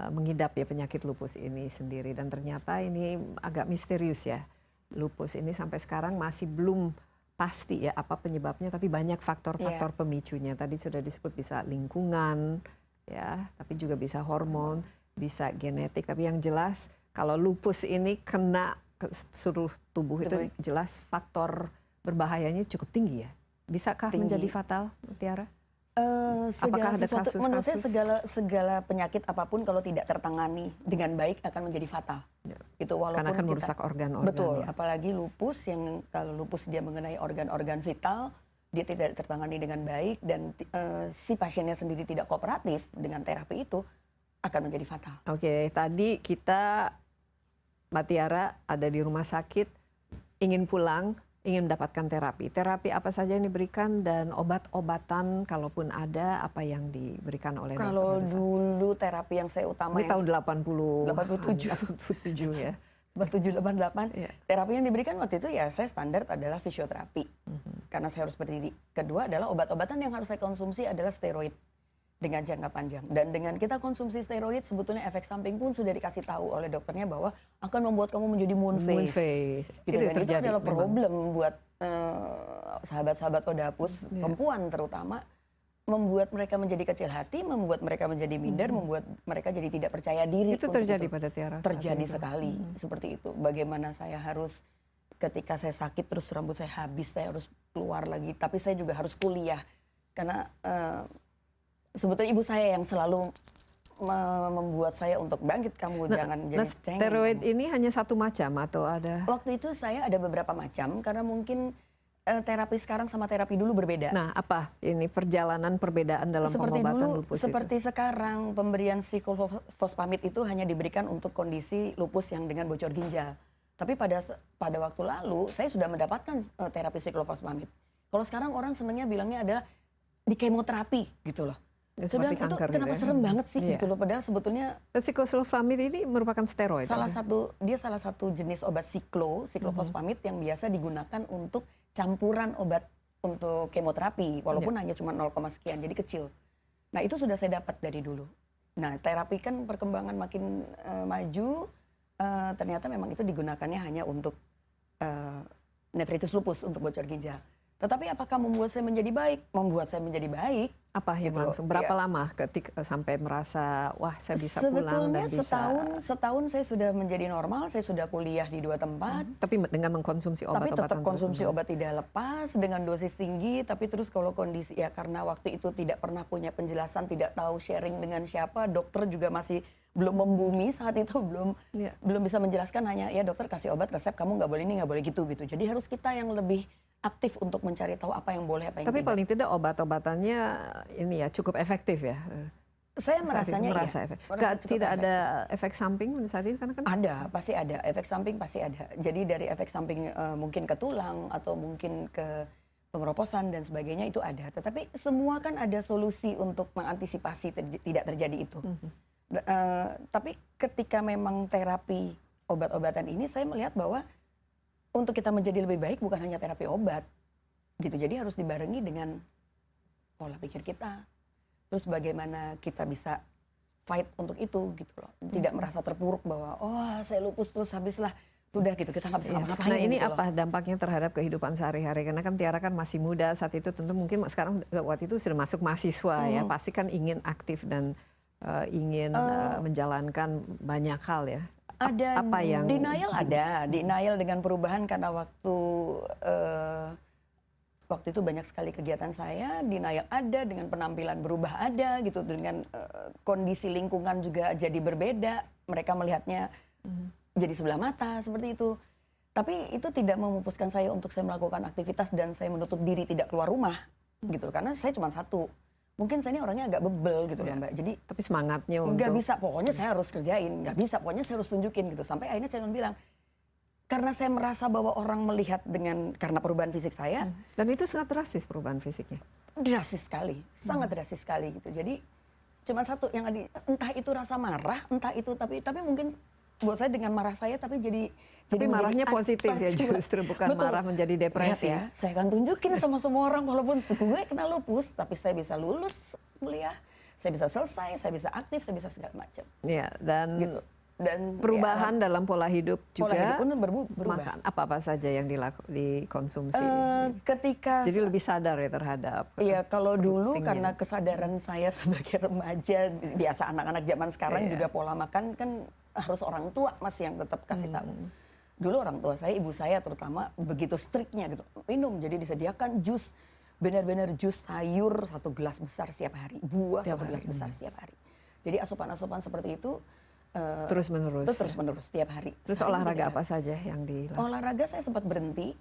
mengidap ya penyakit lupus ini sendiri, dan ternyata ini agak misterius ya. Lupus ini sampai sekarang masih belum pasti ya apa penyebabnya, tapi banyak faktor-faktor pemicunya. Tadi sudah disebut bisa lingkungan, ya, tapi juga bisa hormon, bisa genetik. Tapi yang jelas kalau lupus ini kena ke seluruh tubuh itu jelas faktor berbahayanya cukup tinggi ya. Bisakah menjadi fatal, Tiara? Apakah ada kasus-kasus? Menurut saya segala penyakit apapun kalau tidak tertangani dengan baik akan menjadi fatal. Itu walaupun karena akan merusak organ-organ. Betul, ya. Apalagi lupus yang kalau lupus dia mengenai organ-organ vital, dia tidak tertangani dengan baik dan si pasiennya sendiri tidak kooperatif dengan terapi itu akan menjadi fatal. Oke, tadi kita Mbak Tiara ada di rumah sakit, ingin pulang, ingin mendapatkan terapi. Terapi apa saja yang diberikan dan obat-obatan kalaupun ada, apa yang diberikan oleh dokter? Kalau dulu terapi yang saya utamain. Ini tahun 87 ya. 87, 88. Terapi yang diberikan waktu itu ya saya standar adalah fisioterapi. Karena saya harus berdiri. Kedua adalah obat-obatan yang harus saya konsumsi adalah steroid dengan jangka panjang. Dan dengan kita konsumsi steroid sebetulnya efek samping pun sudah dikasih tahu oleh dokternya bahwa akan membuat kamu menjadi moon face. Gitu. Dan itu adalah problem buat sahabat-sahabat Odapus, perempuan terutama, membuat mereka menjadi kecil hati, membuat mereka menjadi minder, membuat mereka jadi tidak percaya diri. Itu terjadi pada Tiara? Terjadi sekali, seperti itu. Bagaimana saya harus, ketika saya sakit terus rambut saya habis, saya harus keluar lagi, tapi saya juga harus kuliah. Karena sebetulnya ibu saya yang selalu membuat saya untuk bangkit, kamu jangan jadi cengeng. Steroid ini hanya satu macam atau ada? Waktu itu saya ada beberapa macam karena mungkin terapi sekarang sama terapi dulu berbeda. Nah, apa ini perjalanan perbedaan dalam pengobatan lupus seperti sekarang pemberian siklofosfamid itu hanya diberikan untuk kondisi lupus yang dengan bocor ginjal. Tapi pada waktu lalu saya sudah mendapatkan terapi siklofosfamid. Kalau sekarang orang senangnya bilangnya adalah di kemoterapi gitu loh. Ya, sebenarnya itu kenapa serem banget sih gitu loh, padahal sebetulnya siklofosfamid ini merupakan steroid. Dia salah satu jenis obat siklofosfamid yang biasa digunakan untuk campuran obat untuk kemoterapi, walaupun hanya cuma 0, sekian, jadi kecil. Nah itu sudah saya dapat dari dulu. Nah terapi kan perkembangan makin maju, ternyata memang itu digunakannya hanya untuk nefritis lupus, untuk bocor ginjal. Tetapi apakah membuat saya menjadi baik? Membuat saya menjadi baik. Apa yang gitu, langsung? Berapa lama ketika sampai merasa, wah saya bisa pulang dan bisa... Sebetulnya setahun saya sudah menjadi normal, saya sudah kuliah di 2 tempat. Tapi dengan mengkonsumsi obat-obatan. Tapi tetap konsumsi obat tidak lepas, dengan dosis tinggi, tapi terus kalau kondisi, ya karena waktu itu tidak pernah punya penjelasan, tidak tahu sharing dengan siapa, dokter juga masih belum membumi saat itu, belum bisa menjelaskan, hanya ya dokter kasih obat, resep, kamu nggak boleh ini, nggak boleh gitu. Jadi harus kita yang lebih aktif untuk mencari tahu apa yang boleh, apa yang tapi tidak. Paling tidak obat-obatannya ini ya cukup efektif ya. Saya merasanya tidak ada efek samping saat ini kan? Ada, pasti ada. Efek samping pasti ada. Jadi dari efek samping mungkin ke tulang atau mungkin ke pengeroposan dan sebagainya itu ada. Tetapi semua kan ada solusi untuk mengantisipasi tidak terjadi itu. Tapi ketika memang terapi obat-obatan ini, saya melihat bahwa untuk kita menjadi lebih baik bukan hanya terapi obat, gitu. Jadi harus dibarengi dengan pola pikir kita. Terus bagaimana kita bisa fight untuk itu, gitu loh. Tidak merasa terpuruk bahwa, oh saya lupus terus habislah Sudah gitu, kita nggak bisa Iya. ngapa-ngapain. Nah ini gitu loh. apa dampaknya terhadap kehidupan sehari-hari? Karena kan Tiara kan masih muda saat itu, tentu mungkin sekarang waktu itu sudah masuk mahasiswa ya, pasti kan ingin aktif dan ingin menjalankan banyak hal ya. Ada Apa yang denial dengan perubahan karena waktu itu banyak sekali kegiatan saya, denial ada, dengan penampilan berubah ada gitu, dengan kondisi lingkungan juga jadi berbeda, mereka melihatnya jadi sebelah mata seperti itu. Tapi itu tidak memupuskan saya untuk saya melakukan aktivitas dan saya menutup diri tidak keluar rumah gitu, karena saya cuma satu. Mungkin saya ini orangnya agak bebel gitu loh Mbak, jadi Tapi semangatnya untuk nggak bisa, pokoknya saya harus kerjain, nggak bisa, pokoknya saya harus tunjukin gitu. Sampai akhirnya saya bilang, karena saya merasa bahwa orang melihat karena perubahan fisik saya, dan itu sangat drastis perubahan fisiknya. drastis sekali, sangat drastis sekali gitu. Jadi cuma satu yang entah itu rasa marah, entah itu tapi mungkin buat saya dengan marah saya tapi Tapi marahnya menjadi positif ya, justru bukan Betul. marah menjadi depresi. Lihat ya, saya akan tunjukin sama semua orang walaupun gue kena lupus, tapi saya bisa lulus kuliah, saya bisa selesai, saya bisa aktif, saya bisa segala macam. Ya, dan Gitu. Dan perubahan dalam pola hidup juga. pola hidup pun berubah. Makan apa saja yang dikonsumsi. Ketika Jadi lebih sadar ya terhadap. Iya, kalau dulu pentingnya. karena kesadaran saya sebagai remaja, biasa anak-anak zaman sekarang Iya. juga pola makan kan harus orang tua masih yang tetap kasih tahu. Dulu orang tua saya, ibu saya terutama begitu striknya gitu. Minum, jadi disediakan jus, benar-benar jus sayur 1 gelas besar setiap hari, buah Tiap 1 gelas hari. besar setiap hari. Jadi asupan-asupan seperti itu Terus menerus. itu terus-menerus setiap hari. Terus Saya olahraga tidak- apa saja yang dilakukan? Olahraga saya sempat berhenti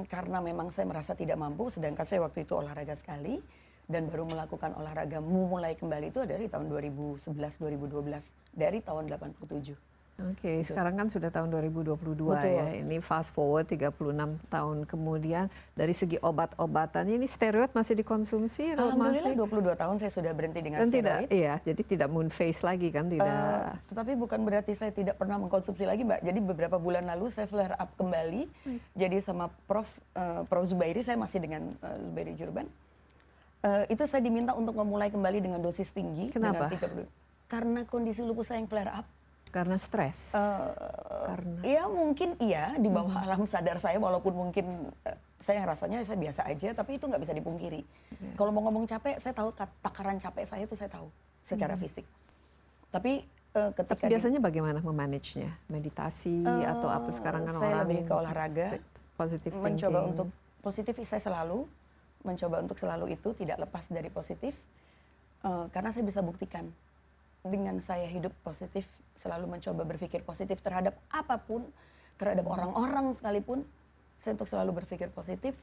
karena memang saya merasa tidak mampu, sedangkan saya waktu itu olahraga sekali dan baru melakukan olahraga mulai kembali itu dari tahun 2011-2012, dari tahun 87. Oke, sekarang kan sudah tahun 2022 Betul. ya. Ini fast forward 36 tahun kemudian, dari segi obat-obatannya ini steroid masih dikonsumsi atau Alhamdulillah masih? 22 tahun saya sudah berhenti dengan Dan tidak, steroid. iya, jadi tidak moon face lagi kan, tidak. Tetapi bukan berarti saya tidak pernah mengkonsumsi lagi Mbak. Jadi beberapa bulan lalu saya flare up kembali. Jadi sama Prof Zubairi, saya masih dengan Zubairi Jurban. Itu saya diminta untuk memulai kembali dengan dosis tinggi. Kenapa? Dengan 30. Karena kondisi lupus saya yang flare up. Karena stres. Karena Ya mungkin iya, di bawah alam sadar saya, walaupun mungkin saya rasanya saya biasa aja, tapi itu nggak bisa dipungkiri. Kalau mau ngomong capek, saya tahu takaran capek saya itu saya tahu secara fisik. Tapi ketika tapi biasanya bagaimana memanagenya? Meditasi atau apa sekarang kan saya orang lebih ke olahraga, positive mencoba thinking. untuk positif, saya selalu mencoba untuk selalu itu tidak lepas dari positif, karena saya bisa buktikan dengan saya hidup positif, selalu mencoba berpikir positif terhadap apapun, terhadap orang-orang sekalipun, saya untuk selalu berpikir positif,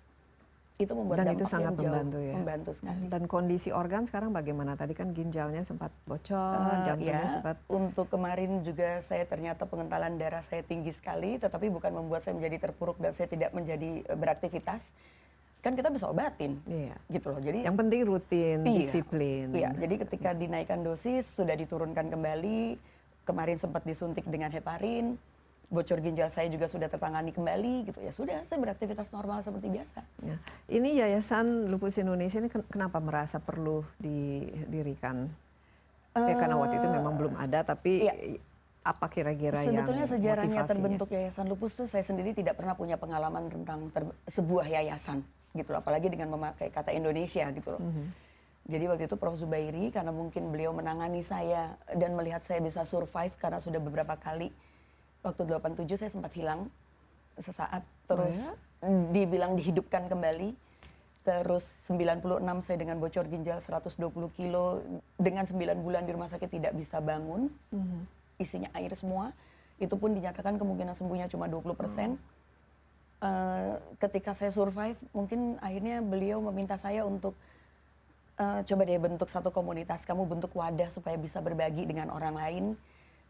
itu membuat Dan itu dampak sangat yang jauh, membantu ya. membantu sekali. Dan kondisi organ sekarang bagaimana? Tadi kan ginjalnya sempat bocor, jantungnya Ya, sempat. untuk kemarin juga saya ternyata pengentalan darah saya tinggi sekali, tetapi bukan membuat saya menjadi terpuruk dan saya tidak menjadi beraktivitas. Kan kita bisa obatin, Iya. gitu loh. Jadi Yang penting rutin, Iya. disiplin. Iya, jadi ketika dinaikkan dosis, sudah diturunkan kembali, kemarin sempat disuntik dengan heparin, bocor ginjal saya juga sudah tertangani kembali, gitu ya. Sudah, saya beraktivitas normal seperti biasa. Ya. Ini Yayasan Lupus Indonesia ini kenapa merasa perlu didirikan? Ya, karena waktu itu memang belum ada, tapi Iya. apa kira-kira yang Sebetulnya sejarahnya motivasinya? terbentuk Yayasan Lupus tuh saya sendiri tidak pernah punya pengalaman tentang sebuah yayasan, gitu loh. Apalagi dengan memakai kata Indonesia, gitu loh. Jadi waktu itu Prof Zubairi, karena mungkin beliau menangani saya dan melihat saya bisa survive karena sudah beberapa kali. Waktu 87 saya sempat hilang sesaat, terus dibilang dihidupkan kembali. Terus 96 saya dengan bocor ginjal 120 kilo, dengan 9 bulan di rumah sakit tidak bisa bangun, isinya air semua. Itu pun dinyatakan kemungkinan sembuhnya cuma 20%. Ketika saya survive, mungkin akhirnya beliau meminta saya untuk coba deh bentuk satu komunitas, kamu bentuk wadah supaya bisa berbagi dengan orang lain.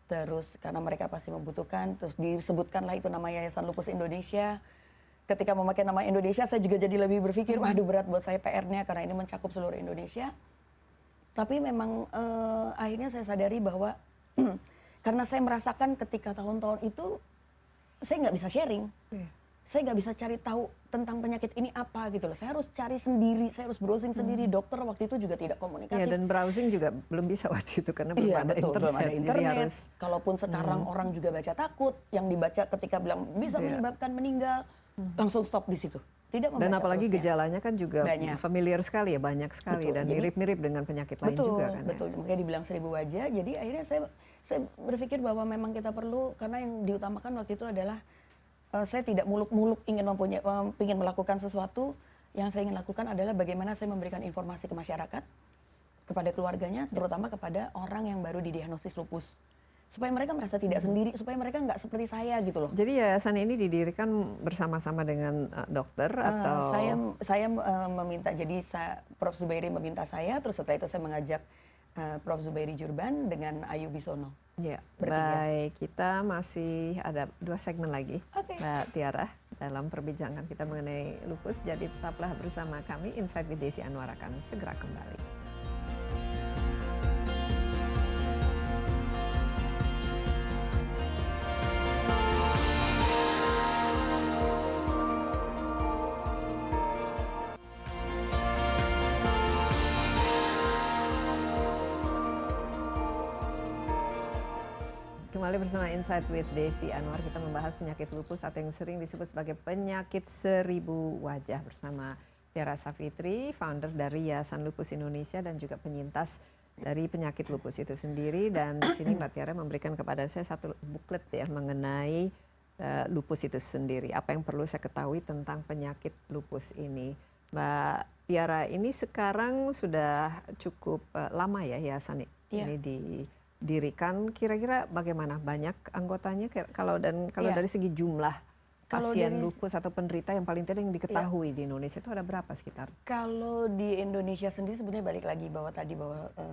Terus karena mereka pasti membutuhkan, terus disebutkanlah itu nama Yayasan Lupus Indonesia. Ketika memakai nama Indonesia, saya juga jadi lebih berpikir, waduh berat buat saya PR-nya karena ini mencakup seluruh Indonesia. Tapi memang akhirnya saya sadari bahwa karena saya merasakan ketika tahun-tahun itu, saya nggak bisa sharing. saya nggak bisa cari tahu tentang penyakit ini apa gitu loh. Saya harus cari sendiri, saya harus browsing sendiri. Dokter waktu itu juga tidak komunikatif. Ya, dan browsing juga belum bisa waktu itu karena belum Iya ada betul, internet. belum ada Jadi internet. harus Kalaupun sekarang orang juga baca takut, yang dibaca ketika bilang bisa Iya. menyebabkan meninggal, langsung stop di situ. Tidak membaca dan apalagi terusnya. gejalanya kan juga Banyak. familiar sekali ya, banyak sekali Betul, dan jadi- mirip-mirip dengan penyakit lain Betul, juga kan. ya. betul. Makanya dibilang 1000 wajah. Jadi akhirnya saya berpikir bahwa memang kita perlu, karena yang diutamakan waktu itu adalah saya tidak muluk-muluk ingin melakukan sesuatu. Yang saya ingin lakukan adalah bagaimana saya memberikan informasi ke masyarakat, kepada keluarganya, terutama kepada orang yang baru didiagnosis lupus, supaya mereka merasa tidak sendiri, supaya mereka nggak seperti saya gitu loh. Jadi yayasan ini didirikan bersama-sama dengan dokter atau Saya meminta, jadi Prof. Zubairi meminta saya, terus setelah itu saya mengajak Prof. Zubairi Jurban dengan Ayu Bisono. Ya, Bertiga. baik, kita masih ada 2 segmen lagi, Oke. Mbak Tiara, dalam perbincangan kita mengenai lupus. Jadi tetaplah bersama kami, Insight with Desi Anwar akan segera kembali. Kembali bersama Insight with Desi Anwar, kita membahas penyakit lupus atau yang sering disebut sebagai penyakit 1000 wajah bersama Tiara Savitri, founder dari Yayasan Lupus Indonesia dan juga penyintas dari penyakit lupus itu sendiri. Dan di sini Mbak Tiara memberikan kepada saya satu booklet ya mengenai lupus itu sendiri. Apa yang perlu saya ketahui tentang penyakit lupus ini. Mbak Tiara, ini sekarang sudah cukup lama ya yayasan ini didirikan. Kira-kira bagaimana banyak anggotanya kalau Iya. dari segi jumlah Kalau pasien dari- lupus atau penderita yang paling tidak yang diketahui di Indonesia itu ada berapa sekitar? Kalau di Indonesia sendiri sebenarnya balik lagi bahwa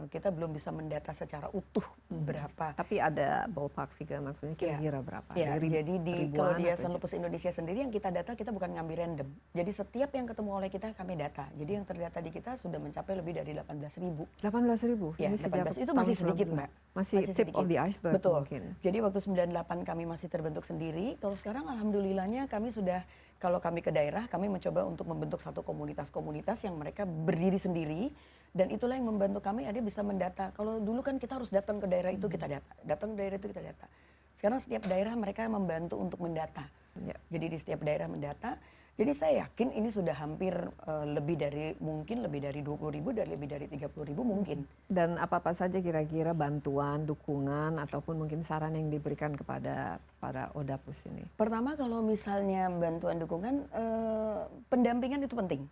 kita belum bisa mendata secara utuh berapa. Tapi ada ballpark figure, maksudnya kira-kira berapa? Ya, Dari jadi ribuan kalau di atau Yayasan Lupus Indonesia sendiri yang kita data, kita bukan ngambil random. Jadi setiap yang ketemu oleh kita kami data. Jadi yang terdata di kita sudah mencapai lebih dari 18.000. 18.000? Ya, Ini sejak 18. Itu tahun masih sedikit, 90. Mbak. Masih tip of the iceberg Betul. mungkin. Jadi waktu 98 kami masih terbentuk sendiri. Kalau sekarang alhamdulillahnya kami sudah, kalau kami ke daerah, kami mencoba untuk membentuk satu komunitas-komunitas yang mereka berdiri sendiri. Dan itulah yang membantu kami, ada bisa mendata. Kalau dulu kan kita harus datang ke daerah itu kita data. Datang ke daerah itu kita data. Sekarang setiap daerah mereka membantu untuk mendata. Ya. Jadi di setiap daerah mendata. Jadi saya yakin ini sudah hampir lebih dari 20.000 dan lebih dari 30.000 mungkin. Dan apa-apa saja kira-kira bantuan, dukungan, ataupun mungkin saran yang diberikan kepada para ODAPUS ini? Pertama kalau misalnya bantuan dukungan, pendampingan itu penting.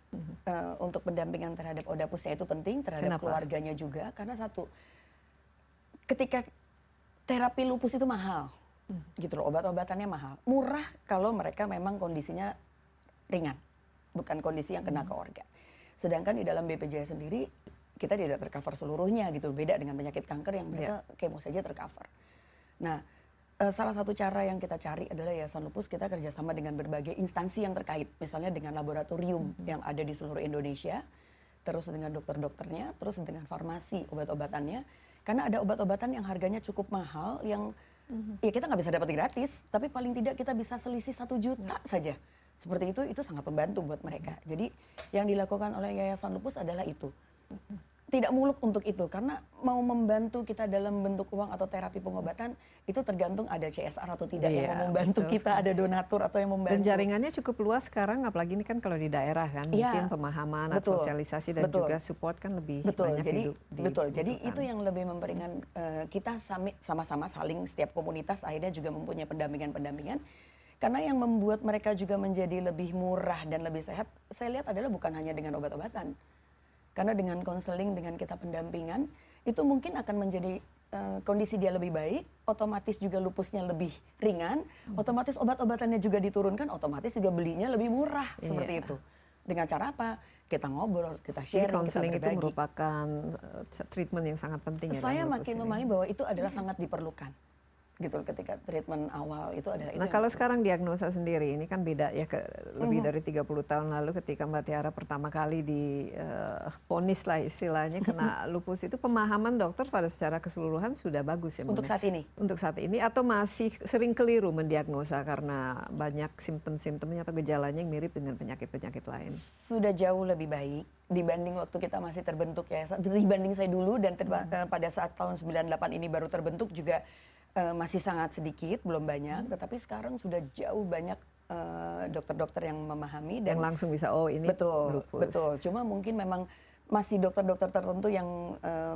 Untuk pendampingan terhadap ODAPUSnya itu penting, terhadap Kenapa? keluarganya juga. Karena satu, ketika terapi lupus itu mahal, gitu loh, obat-obatannya mahal. Murah kalau mereka memang kondisinya ringan, bukan kondisi yang kena ke organ. Sedangkan di dalam BPJS sendiri, kita tidak tercover seluruhnya gitu, beda dengan penyakit kanker yang mereka kemo saja tercover. Nah, salah satu cara yang kita cari adalah Yayasan Lupus, kita kerjasama dengan berbagai instansi yang terkait, misalnya dengan laboratorium yang ada di seluruh Indonesia, terus dengan dokter-dokternya, terus dengan farmasi obat-obatannya, karena ada obat-obatan yang harganya cukup mahal, yang ya kita nggak bisa dapat gratis, tapi paling tidak kita bisa selisih 1 juta saja. Seperti itu sangat membantu buat mereka. Jadi yang dilakukan oleh Yayasan Lupus adalah itu. Tidak muluk untuk itu, karena mau membantu kita dalam bentuk uang atau terapi pengobatan, itu tergantung ada CSR atau tidak yang mau membantu betul kita, ada donatur atau yang membantu. Dan jaringannya cukup luas sekarang, apalagi ini kan kalau di daerah kan, mungkin pemahaman atau sosialisasi dan juga support kan lebih banyak Jadi itu yang lebih memperingan kita sama-sama saling, setiap komunitas akhirnya juga mempunyai pendampingan-pendampingan. Karena yang membuat mereka juga menjadi lebih murah dan lebih sehat, saya lihat adalah bukan hanya dengan obat-obatan. Karena dengan konseling, dengan kita pendampingan, itu mungkin akan menjadi kondisi dia lebih baik, otomatis juga lupusnya lebih ringan, otomatis obat-obatannya juga diturunkan, otomatis juga belinya lebih murah, seperti itu. Dengan cara apa? Kita ngobrol, kita Jadi sharing, kita counseling itu berbagi. merupakan treatment yang sangat penting ya. Saya dalam lupus makin ini. memahami bahwa itu adalah sangat diperlukan. gitu ketika treatment awal itu adalah itu. Nah, kalau sekarang diagnosa sendiri, ini kan beda ya, lebih dari 30 tahun lalu ketika Mbak Tiara pertama kali divonis lah istilahnya kena lupus, itu pemahaman dokter pada secara keseluruhan sudah bagus ya? Untuk saat ini? Untuk saat ini, atau masih sering keliru mendiagnosa karena banyak simptom-simptomnya atau gejalanya yang mirip dengan penyakit-penyakit lain? Sudah jauh lebih baik dibanding waktu kita masih terbentuk ya. Dibanding saya dulu dan pada saat tahun 98 ini baru terbentuk juga masih sangat sedikit, belum banyak. Tetapi sekarang sudah jauh banyak dokter-dokter yang memahami dan yang langsung bisa, oh ini lupus. Betul. Cuma mungkin memang masih dokter-dokter tertentu yang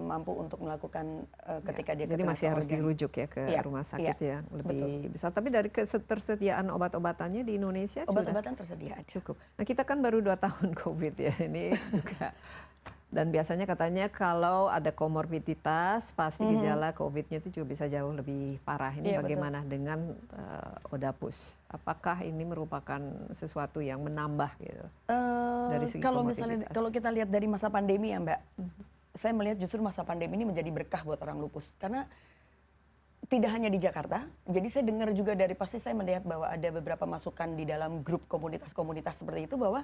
mampu untuk melakukan ketika dia jadi masih harus dirujuk ya ke rumah sakit ya lebih besar. Tapi dari ketersediaan obat-obatannya di Indonesia obat-obatan tersedia ada. Cukup. Nah, kita kan baru 2 tahun COVID ya ini juga. Dan biasanya katanya kalau ada komorbiditas pasti gejala COVID-nya itu juga bisa jauh lebih parah. Ini bagaimana dengan Odapus? Apakah ini merupakan sesuatu yang menambah gitu dari segi kalau misalnya kalau kita lihat dari masa pandemi ya Mbak, saya melihat justru masa pandemi ini menjadi berkah buat orang lupus karena tidak hanya di Jakarta. Jadi saya dengar juga pasti saya melihat bahwa ada beberapa masukan di dalam grup komunitas-komunitas seperti itu bahwa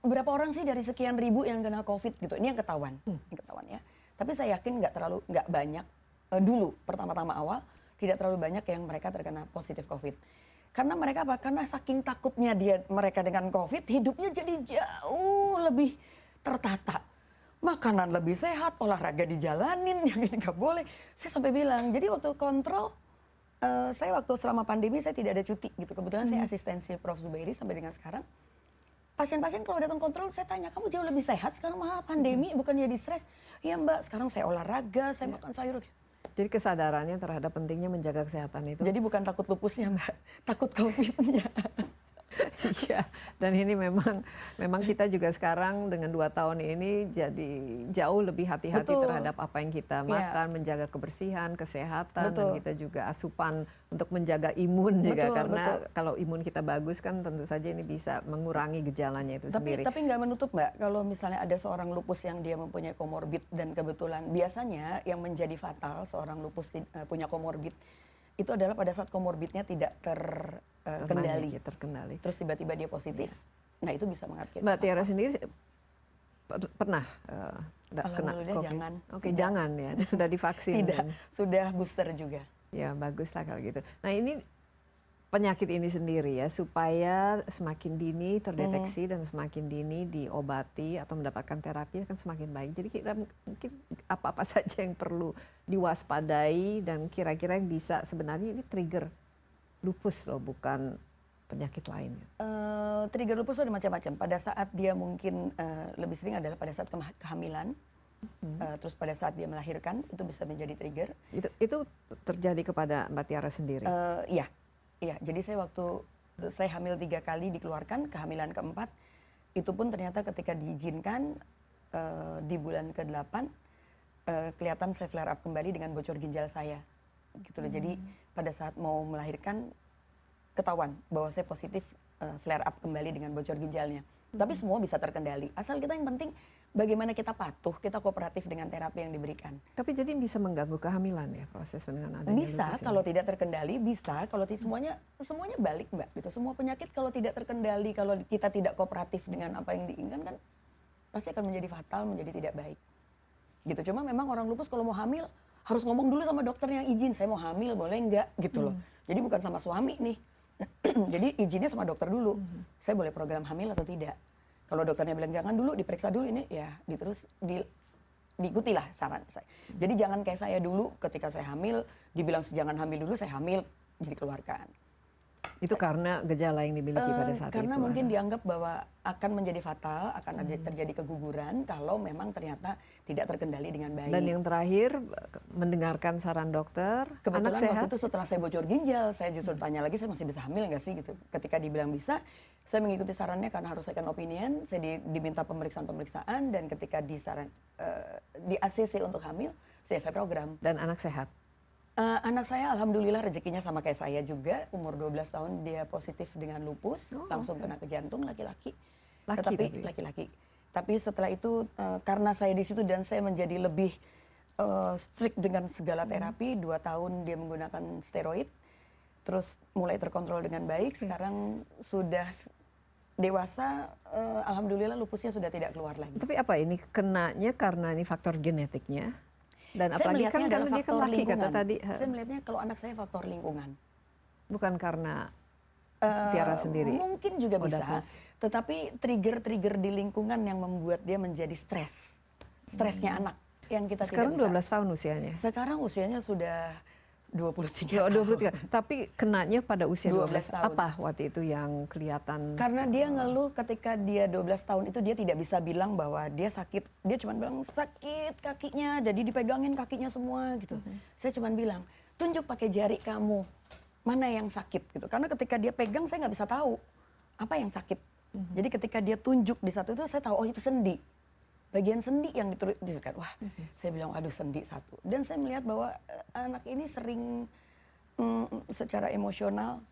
berapa orang sih dari sekian ribu yang kena COVID gitu. Ini yang ketahuan, ya. Tapi saya yakin nggak banyak dulu pertama-tama awal tidak terlalu banyak yang mereka terkena positif COVID. Karena mereka apa? Karena saking takutnya mereka dengan COVID, hidupnya jadi jauh lebih tertata. Makanan lebih sehat, olahraga dijalanin, yang ini nggak boleh. Saya sampai bilang, jadi waktu kontrol, saya waktu selama pandemi saya tidak ada cuti gitu. Kebetulan saya asistensi Prof. Zubairi sampai dengan sekarang. Pasien-pasien kalau datang kontrol saya tanya, kamu jauh lebih sehat sekarang malah pandemi bukan jadi stres. Iya Mbak, sekarang saya olahraga, saya makan sayur. Jadi kesadarannya terhadap pentingnya menjaga kesehatan itu. Jadi bukan takut lupusnya Mbak, takut COVID-nya. Iya, dan ini memang kita juga sekarang dengan 2 tahun ini jadi jauh lebih hati-hati terhadap apa yang kita makan, menjaga kebersihan, kesehatan, dan kita juga asupan untuk menjaga imun juga karena kalau imun kita bagus kan tentu saja ini bisa mengurangi gejalanya itu sendiri. Tapi nggak menutup Mbak, kalau misalnya ada seorang lupus yang dia mempunyai komorbid dan kebetulan biasanya yang menjadi fatal seorang lupus punya komorbid itu adalah pada saat komorbidnya tidak terkendali. Terus tiba-tiba dia positif. Nah itu bisa mengakibatkan. Mbak Tiara sendiri pernah kena COVID? Jangan. Oke, jangan ya. Sudah divaksin? Tidak, sudah booster juga. Ya bagus lah kalau gitu. Nah ini penyakit ini sendiri ya, supaya semakin dini terdeteksi dan semakin dini diobati atau mendapatkan terapi akan semakin baik. Jadi kira mungkin apa-apa saja yang perlu diwaspadai dan kira-kira yang bisa sebenarnya ini trigger lupus loh, bukan penyakit lain. Trigger lupus ada macam-macam. Pada saat dia mungkin lebih sering adalah pada saat kehamilan. Terus pada saat dia melahirkan itu bisa menjadi trigger. Itu terjadi kepada Mbak Tiara sendiri? Iya, jadi saya hamil 3 kali dikeluarkan, kehamilan keempat, itu pun ternyata ketika diizinkan di bulan ke-8, kelihatan saya flare up kembali dengan bocor ginjal saya. Gitu loh. Jadi pada saat mau melahirkan, ketahuan bahwa saya positif flare up kembali dengan bocor ginjalnya. Tapi semua bisa terkendali, asal kita yang penting bagaimana kita patuh, kita kooperatif dengan terapi yang diberikan. Tapi jadi bisa mengganggu kehamilan ya proses dengan adanya bisa kalau tidak terkendali, bisa kalau semuanya balik Mbak gitu. Semua penyakit kalau tidak terkendali, kalau kita tidak kooperatif dengan apa yang diinginkan kan pasti akan menjadi fatal, menjadi tidak baik. Gitu. Cuma memang orang lupus kalau mau hamil harus ngomong dulu sama dokter yang izin, saya mau hamil boleh enggak gitu loh. Jadi bukan sama suami nih. Jadi izinnya sama dokter dulu. Saya boleh program hamil atau tidak. Kalau dokternya bilang jangan dulu, diperiksa dulu ini ya diikutilah saran saya. Jadi jangan kayak saya dulu ketika saya hamil dibilang jangan hamil dulu, saya hamil jadi keluarkan. Itu karena gejala yang dimiliki pada saat itu? Karena mungkin dianggap bahwa akan menjadi fatal, akan ada terjadi keguguran kalau memang ternyata tidak terkendali dengan baik. Dan yang terakhir, mendengarkan saran dokter, kebetulan anak sehat? waktu itu setelah saya bocor ginjal, saya justru tanya lagi saya masih bisa hamil nggak sih gitu. Ketika dibilang bisa, saya mengikuti sarannya karena harus second opinion, saya diminta pemeriksaan-pemeriksaan dan ketika di ACC untuk hamil, saya program. Dan anak sehat? Anak saya alhamdulillah rezekinya sama kayak saya juga, umur 12 tahun dia positif dengan lupus, langsung kena ke jantung, laki-laki. Tapi laki-laki. Tapi setelah itu karena saya di situ dan saya menjadi lebih strict dengan segala terapi. 2 tahun dia menggunakan steroid, terus mulai terkontrol dengan baik. Sekarang sudah dewasa, alhamdulillah lupusnya sudah tidak keluar lagi. Tapi apa ini kenanya karena ini faktor genetiknya? Dan Saya apalagi melihatnya kan adalah karena dia kan faktor laki kata lingkungan. tadi, Saya melihatnya kalau anak saya faktor lingkungan. bukan karena Tiara sendiri. Mungkin juga bisa, Odapus. tetapi trigger-trigger di lingkungan yang membuat dia menjadi stres. Stresnya anak yang kita Sekarang tidak bisa. 12 tahun usianya. Sekarang usianya sudah 23 Ya, tahun. 23. Tapi kenanya pada usia 12 12 tahun. apa waktu itu yang kelihatan? Karena dia ngeluh ketika dia 12 tahun itu dia tidak bisa bilang bahwa dia sakit. Dia cuma bilang sakit kakinya, jadi dipegangin kakinya semua gitu. Saya cuma bilang, tunjuk pakai jari kamu, mana yang sakit gitu. Karena ketika dia pegang saya nggak bisa tahu apa yang sakit. Jadi ketika dia tunjuk di satu itu saya tahu, oh itu sendi. Bagian sendi yang dituliskan. Wah, saya bilang aduh sendi satu. Dan saya melihat bahwa anak ini sering secara emosional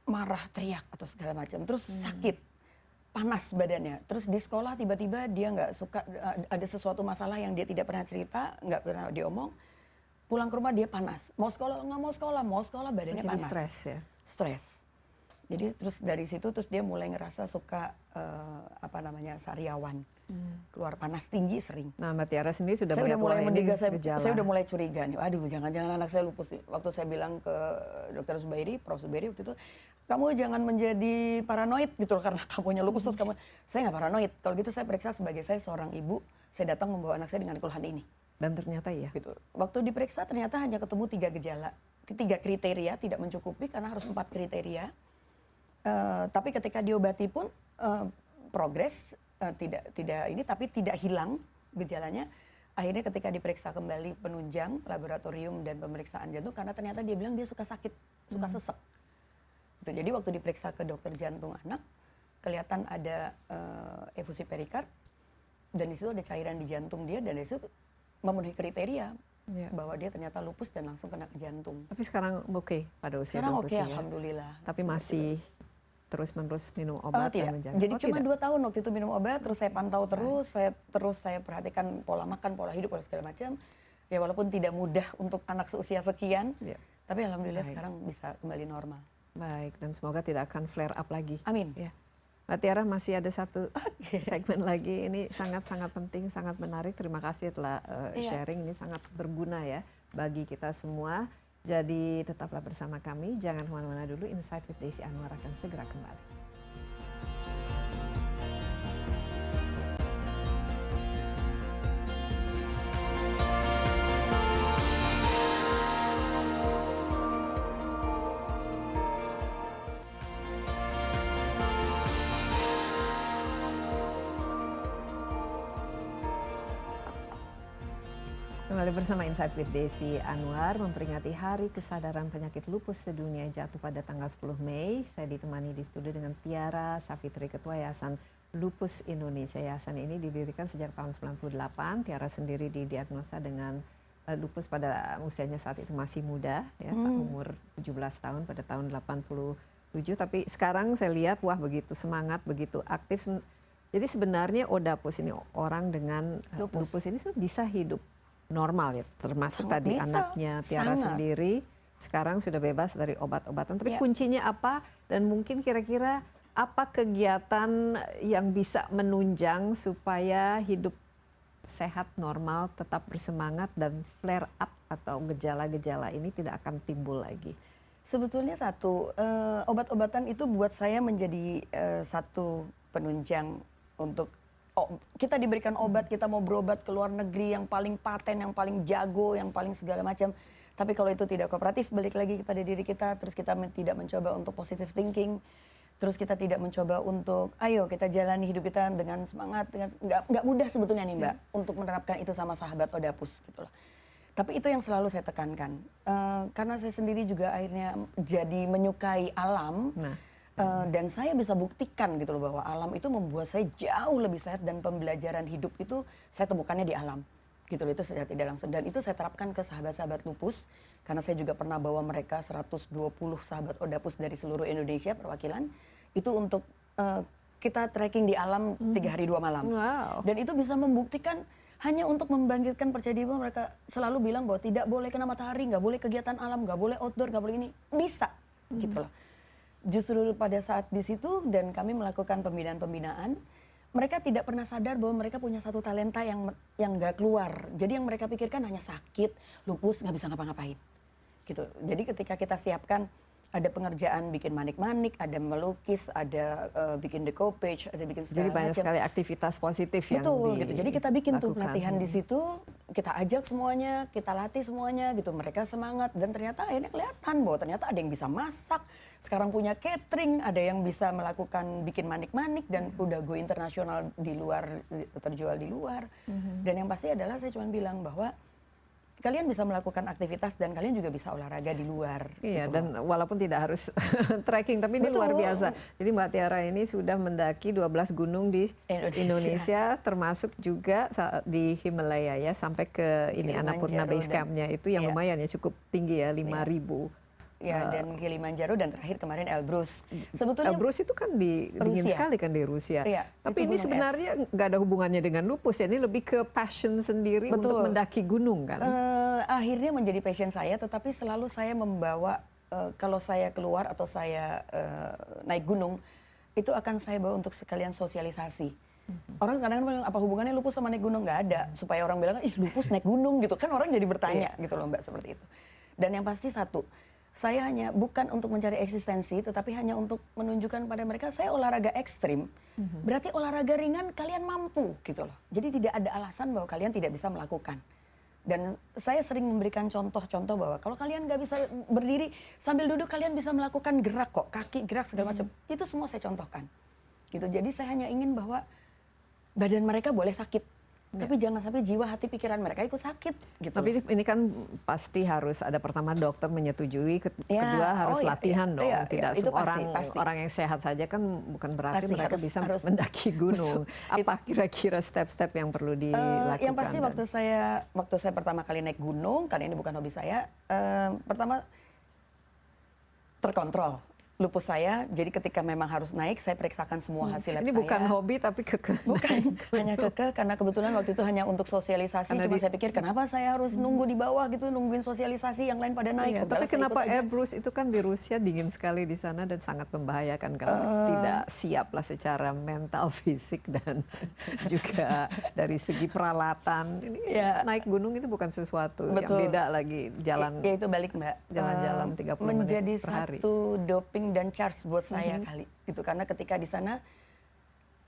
marah, teriak atau segala macam. Terus sakit, panas badannya. Terus di sekolah tiba-tiba dia nggak suka, ada sesuatu masalah yang dia tidak pernah cerita, nggak pernah diomong. Pulang ke rumah dia panas. Mau sekolah nggak mau sekolah badannya Jadi panas. stres ya. Stres. Jadi terus dari situ terus dia mulai ngerasa suka sariawan, keluar panas tinggi sering. Nah, Mbak Tiara sendiri sudah Saya udah melihat mulai wah, ini menduga, gejala. saya udah mulai curiga nih. Aduh, jangan-jangan anak saya lupus nih. Waktu saya bilang ke Dokter Zubairi, Prof Zubairi waktu itu, kamu jangan menjadi paranoid gitu loh, karena kamunya lupus terus kamu. Saya nggak paranoid. Kalau gitu saya periksa sebagai saya seorang ibu, saya datang membawa anak saya dengan keluhan ini. Dan ternyata iya. Gitu. Waktu diperiksa ternyata hanya ketemu 3 gejala, 3 kriteria, tidak mencukupi karena harus 4 kriteria. Tapi ketika diobati pun progres, tidak ini, tapi tidak hilang gejalanya. Akhirnya ketika diperiksa kembali penunjang laboratorium dan pemeriksaan jantung, karena ternyata dia bilang dia suka sakit, suka sesek. Gitu. Jadi waktu diperiksa ke dokter jantung anak, kelihatan ada efusi perikard, dan di situ ada cairan di jantung dia, dan di situ memenuhi kriteria bahwa dia ternyata lupus dan langsung kena ke jantung. Tapi sekarang oke pada usia Sekarang 23 oke, ya. alhamdulillah. Tapi masih terus-menerus minum obat Tidak. dan menjaga. Jadi Oh, cuma tidak? 2 tahun waktu itu minum obat, terus saya pantau terus, saya perhatikan pola makan, pola hidup, pola segala macam. Ya walaupun tidak mudah untuk anak seusia sekian, Ya. tapi alhamdulillah Baik. sekarang bisa kembali normal. Baik, dan semoga tidak akan flare up lagi. Amin. Ya. Mbak Tiara masih ada satu segmen lagi. Ini sangat-sangat penting, sangat menarik. Terima kasih telah Iya. sharing. Ini sangat berguna ya bagi kita semua. Jadi tetaplah bersama kami. Jangan kemana-mana dulu. Insight with Desi Anwar akan segera kembali. Kembali bersama Insight with Desi Anwar memperingati Hari Kesadaran Penyakit Lupus Sedunia jatuh pada tanggal 10 Mei. Saya ditemani di studio dengan Tiara Savitri, Ketua Yayasan Lupus Indonesia. Yayasan ini didirikan sejak tahun 98. Tiara sendiri didiagnosa dengan lupus pada usianya saat itu masih muda, ya, umur 17 tahun pada tahun 87. Tapi sekarang saya lihat, wah begitu semangat, begitu aktif. Jadi sebenarnya Odapus ini orang dengan lupus ini bisa hidup normal ya, termasuk Sangat tadi bisa, anaknya Tiara sangat. sendiri sekarang sudah bebas dari obat-obatan. Tapi Ya. kuncinya apa? Dan mungkin kira-kira apa kegiatan yang bisa menunjang supaya hidup sehat, normal, tetap bersemangat dan flare up atau gejala-gejala ini tidak akan timbul lagi? Sebetulnya satu, obat-obatan itu buat saya menjadi satu penunjang untuk kita diberikan obat, kita mau berobat ke luar negeri yang paling paten, yang paling jago, yang paling segala macam. Tapi kalau itu tidak kooperatif, balik lagi kepada diri kita, terus kita tidak mencoba untuk positive thinking, terus kita tidak mencoba untuk, ayo kita jalani hidup kita dengan semangat, dengan nggak mudah sebetulnya nih Mbak, untuk menerapkan itu sama sahabat Odapus gitu loh. Tapi itu yang selalu saya tekankan, karena saya sendiri juga akhirnya jadi menyukai alam. Dan saya bisa buktikan gitu loh bahwa alam itu membuat saya jauh lebih sehat, dan pembelajaran hidup itu saya temukannya di alam gitu loh, itu secara tidak langsung, dan itu saya terapkan ke sahabat-sahabat lupus karena saya juga pernah bawa mereka 120 sahabat Odapus dari seluruh Indonesia perwakilan itu untuk kita trekking di alam 3 hari 2 malam. Wow. Dan itu bisa membuktikan hanya untuk membangkitkan percaya diri bahwa mereka selalu bilang bahwa tidak boleh kena matahari, nggak boleh kegiatan alam, nggak boleh outdoor, nggak boleh ini. Bisa, gitu loh. Justru pada saat di situ dan kami melakukan pembinaan-pembinaan, mereka tidak pernah sadar bahwa mereka punya satu talenta yang nggak keluar. Jadi yang mereka pikirkan hanya sakit, lupus, nggak bisa ngapa-ngapain. Gitu. Jadi ketika kita siapkan ada pengerjaan bikin manik-manik, ada melukis, ada bikin decoupage, ada bikin segala Jadi banyak macam. sekali aktivitas positif yang Betul gitu. Jadi kita bikin tuh dilakukan. pelatihan di situ, kita ajak semuanya, kita latih semuanya gitu. Mereka semangat dan ternyata akhirnya kelihatan bahwa ternyata ada yang bisa masak, sekarang punya catering, ada yang bisa melakukan bikin manik-manik dan udah go internasional di luar, terjual di luar. Dan yang pasti adalah saya cuma bilang bahwa kalian bisa melakukan aktivitas dan kalian juga bisa olahraga di luar. Iya, gitu dan loh. walaupun tidak harus trekking, tapi ini luar Betul. biasa. Jadi Mbak Tiara ini sudah mendaki 12 gunung di Indonesia, termasuk juga di Himalaya ya, sampai ke ini Kilimanjaro Annapurna Base dan- Campnya itu yang iya. lumayan ya, cukup tinggi ya, 5.000. Ya, dan Kilimanjaro dan terakhir kemarin Elbrus. Sebetulnya Elbrus itu kan dingin Rusia. sekali kan di Rusia. Iya, Tapi itu ini gunung sebenarnya nggak ada hubungannya dengan lupus ya, ini lebih ke passion sendiri untuk Betul. mendaki gunung kan. akhirnya menjadi passion saya, tetapi selalu saya membawa kalau saya keluar atau saya naik gunung, itu akan saya bawa untuk sekalian sosialisasi. Orang kadang-kadang bilang, apa hubungannya lupus sama naik gunung? Nggak ada. Supaya orang bilang, ih lupus naik gunung gitu. Kan orang jadi bertanya gitu loh Mbak, seperti itu. Dan yang pasti satu, saya hanya bukan untuk mencari eksistensi, tetapi hanya untuk menunjukkan pada mereka, saya olahraga ekstrim. Berarti olahraga ringan kalian mampu gitu loh. Jadi tidak ada alasan bahwa kalian tidak bisa melakukan. Dan saya sering memberikan contoh-contoh bahwa kalau kalian nggak bisa berdiri sambil duduk, kalian bisa melakukan gerak kok, kaki gerak segala macam. Itu semua saya contohkan. Gitu. Jadi saya hanya ingin bahwa badan mereka boleh sakit, tapi jangan sampai jiwa, hati, pikiran mereka ikut sakit. Gitu. Tapi ini kan pasti harus ada pertama dokter menyetujui, Ya, kedua harus oh iya, latihan iya, dong. iya, Tidak itu semua pasti. orang yang sehat saja kan bukan berarti Pasti, mereka bisa harus. mendaki gunung. Apa kira-kira step-step yang perlu dilakukan? Yang pasti dan- waktu saya pertama kali naik gunung, karena ini bukan hobi saya, pertama terkontrol lupus saya. Jadi ketika memang harus naik, saya periksakan semua hasil lab Ini saya. bukan hobi tapi Bukan, hanya kekeh karena kebetulan waktu itu hanya untuk sosialisasi. Karena Cuma saya pikir kenapa saya harus nunggu di bawah gitu, nungguin sosialisasi yang lain pada naik. Iya, Udahlah, tapi saya kenapa ikut aja. Elbrus itu kan di Rusia dingin sekali di sana dan sangat membahayakan kalau tidak siap lah secara mental, fisik dan juga dari segi peralatan. Ini Ya. naik gunung itu bukan sesuatu yang Betul. beda lagi jalan. Ya itu balik Mbak. Jalan-jalan 30 menit menjadi per hari. satu doping dan charge buat saya kali. Gitu karena ketika di sana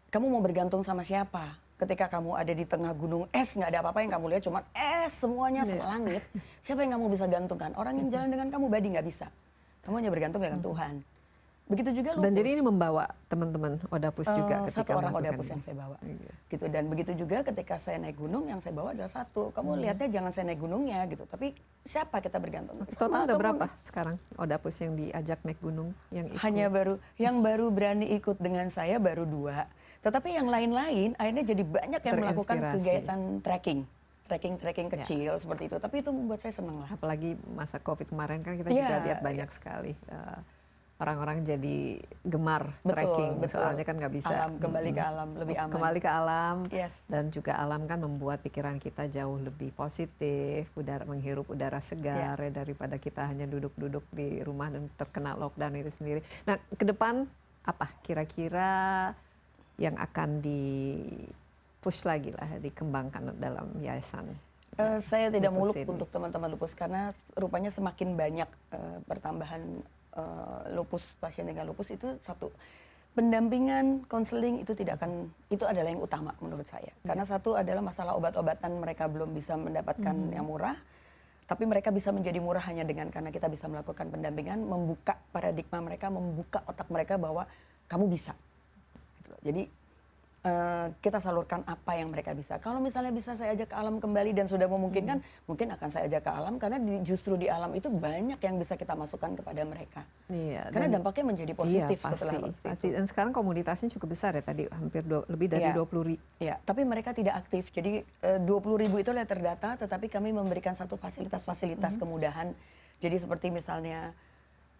kamu mau bergantung sama siapa? Ketika kamu ada di tengah gunung es, nggak ada apa-apa yang kamu lihat, cuma es semuanya sama langit. Siapa yang kamu bisa gantungkan? Orang yang jalan dengan kamu, Badi nggak bisa. Kamu hanya bergantung dengan Tuhan. Begitu juga lupus. Dan jadi ini membawa teman-teman Odapus juga ketika satu orang melakukan Odapus ini. yang saya bawa. Iya. Gitu. Dan begitu juga ketika saya naik gunung, yang saya bawa adalah satu. Kamu lihatnya jangan saya naik gunungnya gitu, tapi siapa kita bergantung? Total Sama ada kamu- berapa sekarang Odapus yang diajak naik gunung yang ikut? Hanya yang baru berani ikut dengan saya baru 2. Tetapi yang lain-lain akhirnya jadi banyak yang melakukan Terinspirasi. kegiatan trekking kecil seperti itu. Tapi itu membuat saya senang lah. Apalagi masa COVID kemarin kan kita Iya, juga lihat banyak sekali orang-orang jadi gemar Betul, trekking, betul. soalnya kan nggak bisa Alam, kembali ke alam, lebih aman. Kembali ke alam, Yes. dan juga alam kan membuat pikiran kita jauh lebih positif, menghirup udara segar ya, daripada kita hanya duduk-duduk di rumah dan terkena lockdown itu sendiri. Nah, ke depan apa kira-kira yang akan di-push lagi lah, dikembangkan dalam yayasan? Saya tidak lupus muluk ini? untuk teman-teman lupus karena rupanya semakin banyak pertambahan lupus, pasien dengan lupus itu satu. Pendampingan, konseling itu tidak akan, itu adalah yang utama menurut saya. Karena satu adalah masalah obat-obatan, mereka belum bisa mendapatkan yang murah, tapi mereka bisa menjadi murah hanya dengan karena kita bisa melakukan pendampingan, membuka paradigma mereka, membuka otak mereka bahwa kamu bisa. Gitu loh. Jadi kita salurkan apa yang mereka bisa. Kalau misalnya bisa saya ajak ke alam kembali dan sudah memungkinkan, mungkin akan saya ajak ke alam karena justru di alam itu banyak yang bisa kita masukkan kepada mereka. Iya, Karena dampaknya menjadi positif iya, pasti, setelah waktu pasti. itu. Dan sekarang komunitasnya cukup besar ya, tadi hampir lebih dari Iya. 20.000. Ya, tapi mereka tidak aktif. Jadi 20.000 itu adalah terdata, tetapi kami memberikan satu fasilitas-fasilitas kemudahan. Jadi seperti misalnya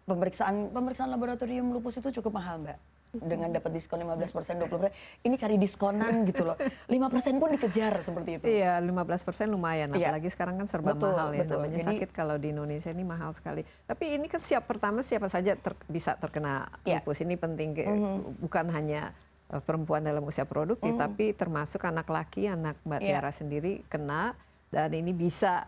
pemeriksaan laboratorium lupus itu cukup mahal, Mbak. dengan dapat diskon 15%, 20%, ini cari diskonan gitu loh. 5% pun dikejar seperti itu. Iya, 15% lumayan, Iya. apalagi sekarang kan serba Betul, mahal ya, betul. namanya Jadi- sakit kalau di Indonesia ini mahal sekali. Tapi ini kan pertama siapa saja bisa terkena Iya. lupus, ini penting, bukan hanya perempuan dalam usia produktif, tapi termasuk anak laki, anak Mbak Iya. Tiara sendiri kena, dan ini bisa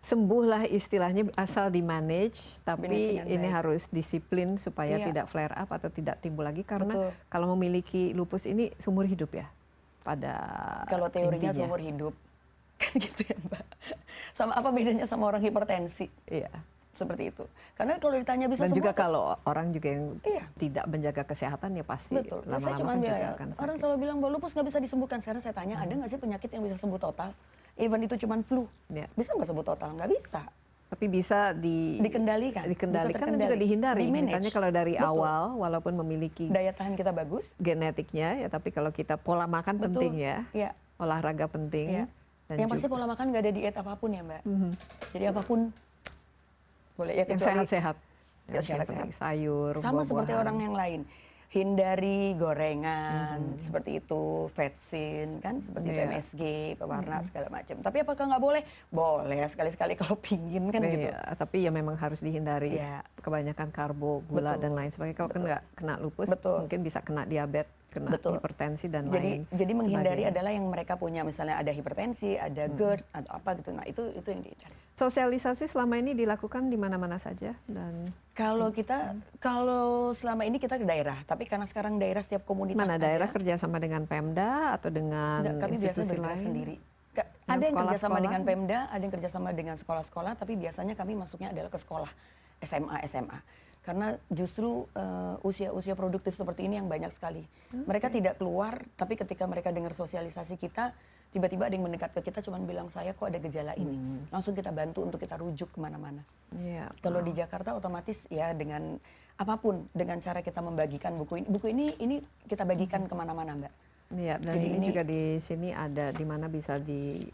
sembuh lah istilahnya asal di manage, tapi Manage dengan ini baik. harus disiplin supaya Iya. tidak flare up atau tidak timbul lagi, karena Betul. kalau memiliki lupus ini seumur hidup ya pada Kalau teorinya intinya. seumur hidup. Kan gitu ya Mbak. Sama apa bedanya sama orang hipertensi? Iya. Seperti itu. Karena kalau ditanya bisa Dan sembuh juga apa? kalau orang juga yang Iya. tidak menjaga kesehatan ya pasti Betul. Saya lama-lama cuma kan juga bilang, akan orang sakit. selalu bilang bahwa lupus nggak bisa disembuhkan. Sekarang saya tanya, ada nggak sih penyakit yang bisa sembuh total? Even itu cuma flu. Ya. Bisa nggak sembuh total? Nggak bisa. Tapi bisa Dikendalikan. dikendalikan Bisa dan juga dihindari. Di-manage. Misalnya kalau dari Betul. awal walaupun memiliki Daya tahan kita bagus. genetiknya ya, tapi kalau kita pola makan Betul. penting ya, Iya. olahraga penting. Iya. Dan Yang pasti juga pola makan nggak ada diet apapun ya Mbak. Jadi apapun boleh ya, yang kecuali sehat-sehat. Ya, Yang sehat-sehat. penting sayur, sama seperti buah-buahan. orang yang lain. Hindari gorengan seperti itu, vetsin kan seperti itu, Iya. MSG, pewarna segala macam. Tapi apakah nggak boleh? Boleh sekali-sekali kalau pingin kan gitu. Iya, tapi ya memang harus dihindari Iya. kebanyakan karbo, gula Betul. dan lain sebagainya. Kalau kan nggak kena lupus, Betul. mungkin bisa kena diabetes, kena Betul. hipertensi dan Jadi lain. menghindari sebagainya. adalah yang mereka punya, misalnya ada hipertensi, ada GERD atau apa gitu. Nah itu yang dicari. Sosialisasi selama ini dilakukan di mana-mana saja dan Kalau kita, kalau selama ini kita ke daerah, tapi karena sekarang daerah setiap komunitas mana ada. daerah kerjasama dengan Pemda atau dengan Enggak, kami biasanya institusi bergerak lain? sendiri. Ada yang sekolah-sekolah? kerjasama dengan Pemda, ada yang kerjasama dengan sekolah-sekolah, tapi biasanya kami masuknya adalah ke sekolah, SMA. Karena justru usia-usia produktif seperti ini yang banyak sekali. Mereka tidak keluar, tapi ketika mereka dengar sosialisasi kita, tiba-tiba ada yang mendekat ke kita, cuman bilang saya kok ada gejala ini. Langsung kita bantu untuk kita rujuk kemana-mana. Iya. Kalau di Jakarta otomatis ya dengan apapun, dengan cara kita membagikan buku ini kita bagikan kemana-mana Mbak. Iya, dan Jadi ini ini- juga di sini ada di mana bisa di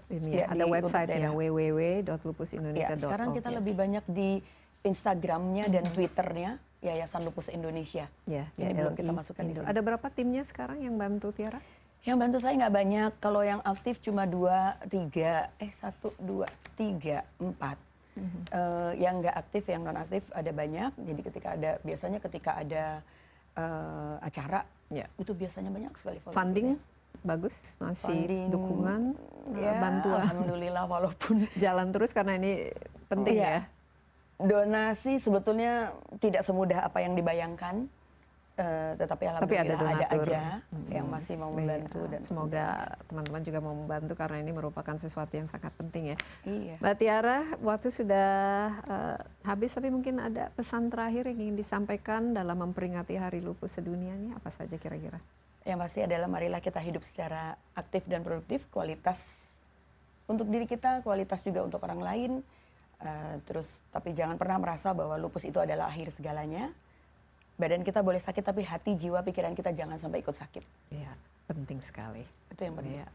ini Ya, ya, ada di- website-nya untuk www.lupusindonesia.org. Ya, sekarang kita lebih banyak di Instagramnya dan Twitternya Yayasan Lupus Indonesia. Ya, Ini belum kita YLI masukkan di Indo. sini. Ada berapa timnya sekarang yang bantu Tiara? Yang bantu saya nggak banyak. Kalau yang aktif cuma 1, 2, 3, 4. Yang nggak aktif, yang non aktif ada banyak. Jadi biasanya ketika ada acara, Ya. itu biasanya banyak sekali volunteer-nya. Funding bagus, masih Funding, dukungan, ya, bantuan Alhamdulillah walaupun jalan terus karena ini penting Iya. ya. donasi sebetulnya tidak semudah apa yang dibayangkan, tetapi Tapi ada alhamdulillah ada donatur. aja yang masih mau membantu. Iya, Dan semoga teman-teman juga mau membantu karena ini merupakan sesuatu yang sangat penting ya. Iya. Mbak Tiara, waktu sudah habis, tapi mungkin ada pesan terakhir yang ingin disampaikan dalam memperingati Hari Lupus Sedunia ini, apa saja kira-kira? Yang pasti adalah marilah kita hidup secara aktif dan produktif, kualitas untuk diri kita, kualitas juga untuk orang lain. Tapi jangan pernah merasa bahwa lupus itu adalah akhir segalanya. Badan kita boleh sakit, tapi hati, jiwa, pikiran kita jangan sampai ikut sakit. Iya, penting sekali. Itu yang penting. Iya.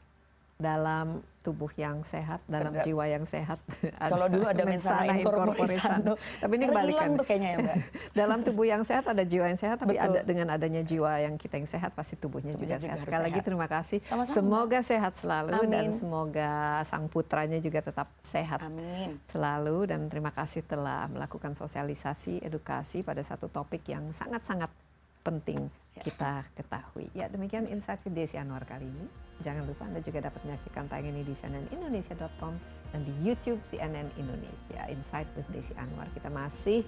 Dalam tubuh yang sehat, dalam Ada. jiwa yang sehat. Kalau dulu ada mensana in corpore sano. Tapi ini Sekarang hilang kebalikan. tuh kayaknya ya, Mbak. Dalam tubuh yang sehat ada jiwa yang sehat, tapi Betul. dengan adanya jiwa yang kita yang sehat pasti tubuhnya juga Tubuhnya juga sehat. harus Sekali lagi sehat. terima kasih. Sama-sama. Semoga sehat selalu dan Amin. semoga sang putranya juga tetap sehat Amin. selalu, dan terima kasih telah melakukan sosialisasi edukasi pada satu topik yang sangat-sangat penting kita ketahui. Ya, demikian Insight with Desi Anwar kali ini. Jangan lupa Anda juga dapat menyaksikan tayangan ini di cnnindonesia.com dan di YouTube CNN Indonesia. Insight with Desi Anwar. Kita masih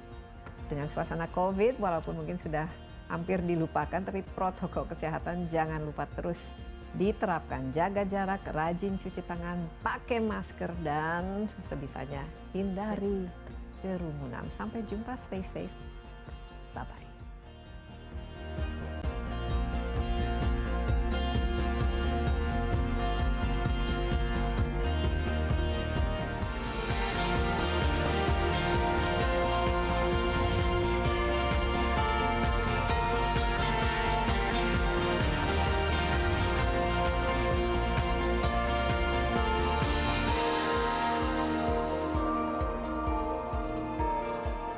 dengan suasana COVID, walaupun mungkin sudah hampir dilupakan, tapi protokol kesehatan jangan lupa terus diterapkan. Jaga jarak, rajin cuci tangan, pakai masker, dan sebisanya hindari kerumunan. Sampai jumpa, stay safe. Bye-bye.